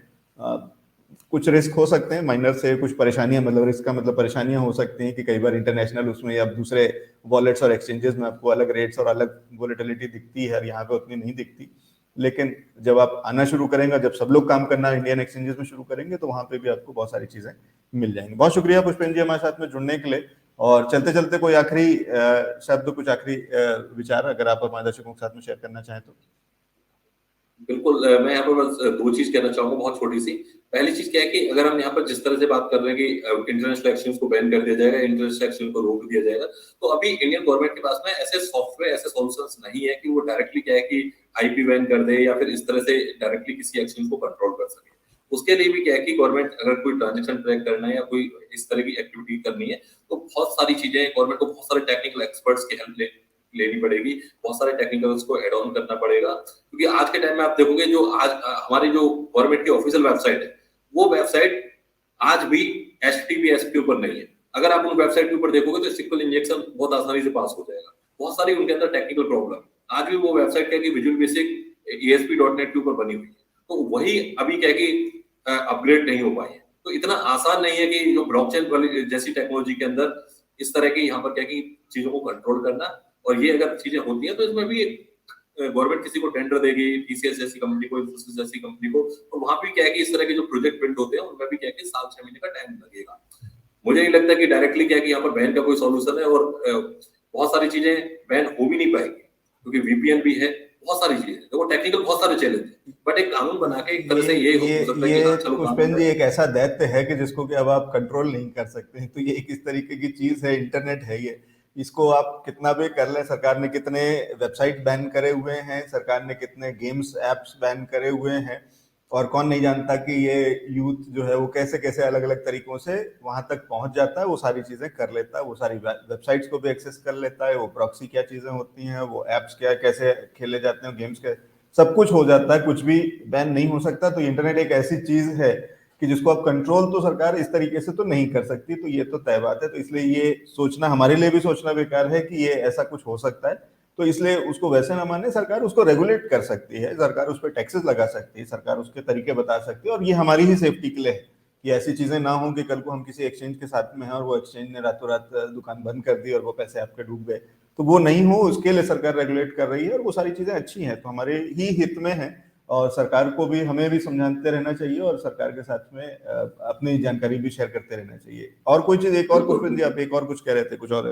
कुछ रिस्क हो सकते हैं माइनर से, कुछ परेशानियां, मतलब रिस्क का मतलब परेशानियां हो सकती हैं कि कई बार इंटरनेशनल उसमें या दूसरे वॉलेट्स और एक्सचेंजेस में आपको अलग रेट्स और अलग वोलेटिलिटी दिखती है और यहाँ पे उतनी नहीं दिखती। लेकिन जब आप आना शुरू करेंगे, जब सब लोग काम करना इंडियन एक्सचेंजेस में शुरू करेंगे, तो वहां पे भी आपको बहुत सारी चीजें मिल जाएंगी। बहुत शुक्रिया पुष्पेंद्र जी हमारे साथ में जुड़ने के लिए। और चलते चलते कोई आखिरी शब्द, कुछ आखिरी विचार अगर आप हमारे दर्शकों के साथ में शेयर करना चाहें तो। बिल्कुल, मैं यहाँ पर बस 2 चीज़ कहना चाहूँगा बहुत छोटी-सी। पहली चीज़ क्या है कि अगर हम यहाँ पर जिस तरह से बात कर रहे हैं कि इंटरनेशनल एक्सचेंज को बैन कर दिया जाएगा, इंटरनेशनल एक्सचेंज को रोक दिया जाएगा, तो अभी इंडियन गवर्नमेंट के पास में ऐसे सॉफ्टवेयर, ऐसे सॉल्यूशंस नहीं है कि वो डायरेक्टली क्या है कि आईपी बैन कर दे या फिर इस तरह से डायरेक्टली किसी एक्सचेंज को कंट्रोल कर सके। उसके लिए भी क्या है कि गवर्नमेंट अगर कोई ट्रांज़ैक्शन ट्रैक करना है या कोई इस तरह की एक्टिविटी करनी है, तो बहुत सारी चीज़ें गवर्नमेंट को बहुत सारे टेक्निकल एक्सपर्ट्स की हेल्प लेनी पड़ेगी, बहुत सारे टेक्निकल्स को ऐड ऑन करना पड़ेगा। क्योंकि आज के टाइम में आप देखोगे जो आज हमारी जो गवर्नमेंट की ऑफिशियल वेबसाइट है, वो वेबसाइट आज भी एचटीटीपीएस के ऊपर नहीं है। अगर आप उन वेबसाइट के ऊपर देखोगे तो सिक्वल इंजेक्शन बहुत आसानी से पास हो जाएगा। बहुत सारी उनके अंदर टेक्निकल प्रॉब्लम, आज भी वो वेबसाइट क्या है कि विजुअल बेसिक ASP.NET के ऊपर बनी हुई है, तो वही अभी क्या है कि अपग्रेड नहीं हो पाई है। तो इतना आसान नहीं है कि जो ब्लॉकचेन वाली जैसी टेक्नोलॉजी के अंदर इस तरह की यहाँ पर क्या है कि चीजों को कंट्रोल करना, और ये अगर चीजें होती हैं तो इसमें भी गवर्नमेंट किसी को टेंडर देगी, टीसीएस जैसी कंपनी को, इंफोसिस जैसी कंपनी को, तो वहां भी क्या है कि इस तरह के जो प्रोजेक्ट बिल्ड होते हैं उनमें भी क्या है कि 7-6 महीने का टाइम लगेगा। मुझे नहीं लगता कि डायरेक्टली क्या है कि यहाँ पर बैन का कोई सॉल्यूशन है, और बहुत सारी चीजें बैन हो भी नहीं पाएगी क्योंकि VPN भी है, बहुत सारी चीजें हैं। तो टेक्निकल बहुत सारे चैलेंज है, बट एक कानून बना के एक तरह से ये हो सकता है कि हाँ चलो पुष्पेंद्र जी एक ऐसा दैत्य है कि जिसको कि अब आप कंट्रोल नहीं कर सकते हैं। तो ये एक इस तरीके की चीज है, इंटरनेट है ये, इसको आप कितना भी कर लें। सरकार ने कितने वेबसाइट बैन करे हुए हैं, सरकार ने कितने गेम्स एप्स बैन करे हुए हैं, और कौन नहीं जानता कि ये यूथ जो है वो कैसे कैसे अलग अलग तरीकों से वहां तक पहुंच जाता है, वो सारी चीजें कर लेता है, वो सारी वेबसाइट्स को भी एक्सेस कर लेता है, वो प्रॉक्सी क्या चीजें होती हैं, वो एप्स क्या कैसे खेले जाते हैं, गेम्स के सब कुछ हो जाता है, कुछ भी बैन नहीं हो सकता। तो इंटरनेट एक ऐसी चीज है कि जिसको आप कंट्रोल तो सरकार इस तरीके से तो नहीं कर सकती, तो ये तो तय बात है। तो इसलिए ये सोचना हमारे लिए भी सोचना बेकार है कि ये ऐसा कुछ हो सकता है। तो इसलिए उसको वैसे ना माने, सरकार उसको रेगुलेट कर सकती है, सरकार उस पर टैक्सेस लगा सकती है, सरकार उसके तरीके बता सकती है, और ये हमारी ही सेफ्टी के लिए है कि ऐसी चीजें ना हो कि कल को हम किसी एक्सचेंज के साथ में हैं और वो एक्सचेंज ने रातों रात दुकान बंद कर दी और वो पैसे आपके डूब गए। तो वो नहीं हो, उसके लिए सरकार रेगुलेट कर रही है, और वो सारी चीजें अच्छी हैं, तो हमारे ही हित में है। और सरकार को भी, हमें भी समझाते रहना चाहिए, और सरकार के साथ में अपनी जानकारी भी शेयर करते रहना चाहिए। और कोई चीज एक और, पुष्पेंद्र जी आप एक और कुछ कह रहे थे, कुछ और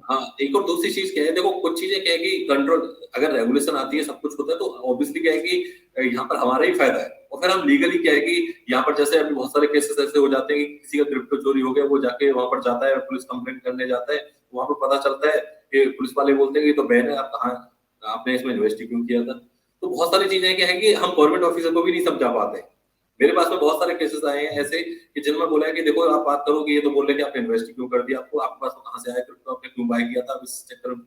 हाँ, एक और दूसरी चीज क्या है, देखो कुछ चीजें क्या है कि कंट्रोल, अगर रेगुलेशन आती है, सब कुछ होता है, तो ऑब्वियसली क्या है कि यहाँ पर हमारा ही फायदा है। और फिर हम लीगली क्या है कि यहाँ पर जैसे अभी बहुत सारे केसेस ऐसे हो जाते हैं कि किसी का क्रिप्टो चोरी हो गया, वो जाके वहां पर जाता है, पुलिस कंप्लेंट करने जाता है, वहां पर पता चलता है कि पुलिस वाले बोलते हैं कि ये तो बैन है, आप कहाँ, आपने इसमें इन्वेस्ट क्यों किया था। तो बहुत सारी चीजें क्या है कि हम गवर्नमेंट ऑफिसर को भी नहीं समझा पाते। मेरे पास में बहुत सारे केसेस आए हैं ऐसे कि जिनमें बोला है कि देखो आप बात करो कि ये तो बोल रहे कि आपने इन्वेस्ट क्यों कर दिया, आपको आपके पास में कहाँ से आया क्रिप्टो, आपने क्यों बाय किया था, इस चक्कर में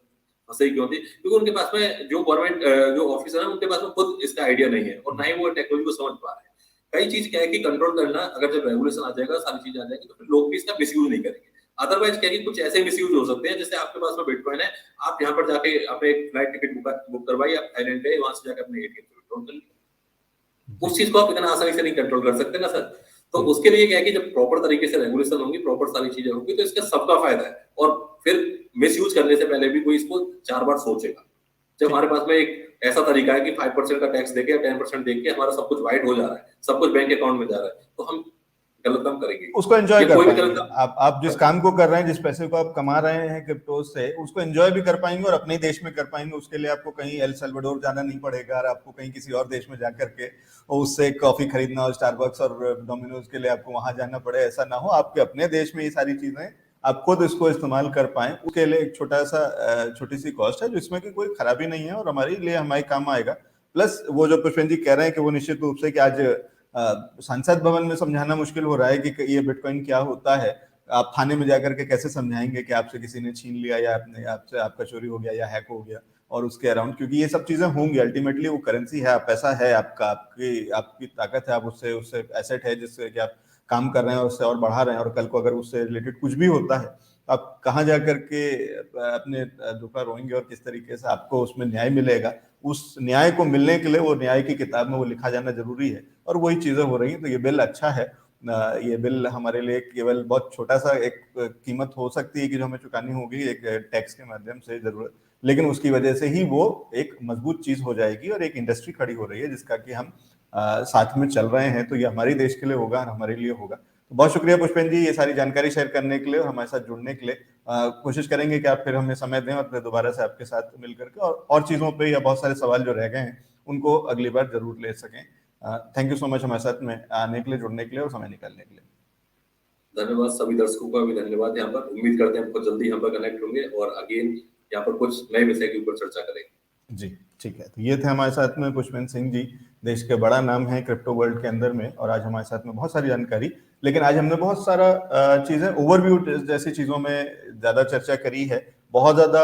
फंसे ही क्यों थे, क्योंकि उनके पास में जो गवर्नमेंट जो ऑफिसर है उनके पास में खुद इसका आइडिया नहीं है और ना ही वो टेक्नोलॉजी को समझ पा रहे हैं। कई चीज क्या है कि कंट्रोल करना, अगर जब रेगुलेशन आ जाएगा, सारी चीजें आ जाएगी, तो फिर लोग भी इसका मिसयूज नहीं करेंगे। अदरवाइज क्या है कि कुछ ऐसे मिसयूज हो सकते हैं, जैसे आपके पास में बिटकॉइन है, आप यहाँ पर जाके अपने फ्लाइट टिकट बुक करवाइए, आप थाईलैंड गए, वहां से जाकर अपने एटीएम से विड्रॉ कर लिया। उस चीज को आप इतना आसानी से नहीं कंट्रोल कर सकते ना सर। तो उसके लिए क्या है कि जब प्रॉपर तरीके से रेगुलेशन होंगी, प्रॉपर सारी चीजें होंगी, तो इसका सबका फायदा है। और फिर मिसयूज करने से पहले भी कोई इसको 4 बार सोचेगा। जब हमारे पास में एक ऐसा तरीका है कि 5% का टैक्स देके या 10% देके हमारा सब कुछ वाइट हो जा रहा है, सब कुछ बैंक अकाउंट में जा रहा है, तो हम गलत काम करेंगे, उसको एंजॉय या कर कोई भी गलत पाएंगे। काम। आप जिस काम को कर रहे हैं, जिस पैसे को आप कमा रहे हैं क्रिप्टो से, उसको एंजॉय भी कर पाएंगे और अपने ही देश में कर पाएंगे। उसके लिए आपको कहीं एल सल्वाडोर जाना नहीं पड़ेगा, और आपको कहीं किसी और देश में जाकर के और उससे कॉफी खरीदना और स्टारबक्स और डोमिनोज के लिए आपको वहां जाना पड़े, ऐसा ना हो। आपके अपने देश में ये सारी चीजें आप खुद इसको इस्तेमाल कर पाए, उसके लिए एक छोटी सी कॉस्ट है, जिसमें कि कोई खराबी नहीं है और हमारे लिए हमारे काम आएगा। प्लस वो जो पुष्पेंद्र जी कह रहे हैं कि वो निश्चित रूप से कि आज संसद भवन में समझाना मुश्किल हो रहा है कि ये बिटकॉइन क्या होता है। आप थाने में जाकर के कैसे समझाएंगे कि आपसे किसी ने छीन लिया या आपने आपसे आपका चोरी हो गया या हैक हो गया और उसके अराउंड, क्योंकि ये सब चीजें होंगी। अल्टीमेटली वो करेंसी है, पैसा है आपका, आपकी आपकी ताकत है, आप उससे उससे एसेट है जिससे कि आप काम कर रहे हैं और उससे और बढ़ा रहे हैं। और कल को अगर उससे रिलेटेड कुछ भी होता है, आप कहाँ जाकर के अपने दुखा रोएंगे और किस तरीके से आपको उसमें न्याय मिलेगा। उस न्याय को मिलने के लिए वो न्याय की किताब में वो लिखा जाना जरूरी है, और वही चीजें हो रही हैं। तो ये बिल अच्छा है। ये बिल हमारे लिए केवल बहुत छोटा सा एक कीमत हो सकती है कि जो हमें चुकानी होगी एक टैक्स के माध्यम से जरूरत, लेकिन उसकी वजह से ही वो एक मजबूत चीज हो जाएगी और एक इंडस्ट्री खड़ी हो रही है जिसका कि हम साथ में चल रहे हैं। तो ये हमारे देश के लिए होगा और हमारे लिए होगा। तो बहुत शुक्रिया पुष्पेंद्र जी, ये सारी जानकारी शेयर करने के लिए और हमारे साथ जुड़ने के लिए। कोशिश करेंगे कि आप फिर हमें समय दें और फिर दोबारा से आपके साथ मिल करके और चीजों पे या बहुत सारे सवाल जो रह गए हैं उनको अगली बार जरूर ले सकें। थैंक यू सो मच हमारे साथ में आने के लिए, जुड़ने के लिए और समय निकालने के लिए। धन्यवाद, सभी दर्शकों का भी धन्यवाद। यहाँ पर उम्मीद करते हैं हम बहुत जल्दी यहाँ पर कनेक्ट होंगे और अगेन यहाँ पर कुछ नए विषय के ऊपर चर्चा करेंगे। जी ठीक है। तो ये थे हमारे साथ में पुष्पेंद्र सिंह जी, देश के बड़ा नाम है क्रिप्टो वर्ल्ड के अंदर में, और आज हमारे साथ में बहुत सारी जानकारी। लेकिन आज हमने बहुत सारा चीजें ओवरव्यू जैसी चीजों में ज्यादा चर्चा करी है। बहुत ज्यादा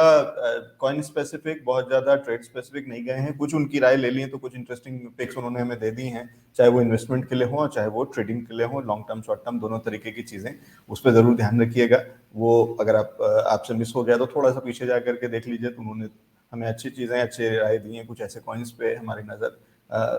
कॉइन स्पेसिफिक, बहुत ज्यादा ट्रेड स्पेसिफिक नहीं गए हैं। कुछ उनकी राय ले ली है, तो कुछ इंटरेस्टिंग पिक्स उन्होंने हमें दे दी हैं, चाहे वो इन्वेस्टमेंट के लिए हो चाहे वो ट्रेडिंग के लिए हो, लॉन्ग टर्म शॉर्ट टर्म दोनों तरीके की चीजें। उस पर जरूर ध्यान रखिएगा। वो अगर आपसे मिस हो गया तो थोड़ा सा पीछे जा करके देख लीजिए। तो उन्होंने हमें अच्छी चीजें, अच्छे राय दी हैं। कुछ ऐसे कॉइन्स पे हमारी नजर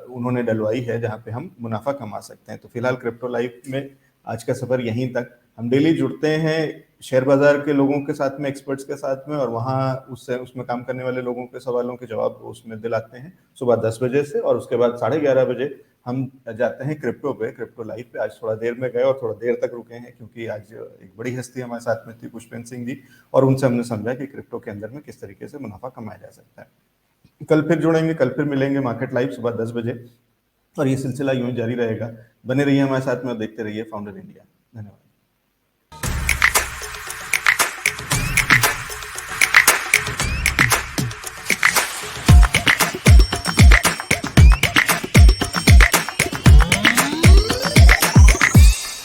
उन्होंने डलवाई है जहां पे हम मुनाफा कमा सकते हैं। तो फिलहाल क्रिप्टो लाइफ में आज का सफर यहीं तक। हम डेली जुड़ते हैं शेयर बाजार के लोगों के साथ में, एक्सपर्ट्स के साथ में, और वहाँ उसमें काम करने वाले लोगों के सवालों के जवाब उसमें दिलाते हैं सुबह 10 बजे से, और उसके बाद 11:30 बजे हम जाते हैं क्रिप्टो पे, क्रिप्टो लाइव पे। आज थोड़ा देर में गए और थोड़ा देर तक रुके हैं क्योंकि आज एक बड़ी हस्ती हमारे साथ में थी, पुष्पेंद्र सिंह जी, और उनसे हमने समझा कि क्रिप्टो के अंदर में किस तरीके से मुनाफा कमाया जा सकता है। कल फिर जुड़ेंगे, कल फिर मिलेंगे मार्केट लाइव सुबह 10 बजे, और ये सिलसिला यूं ही जारी रहेगा। बने रहिए हमारे साथ में और देखते रहिए फाउंडर इंडिया। धन्यवाद।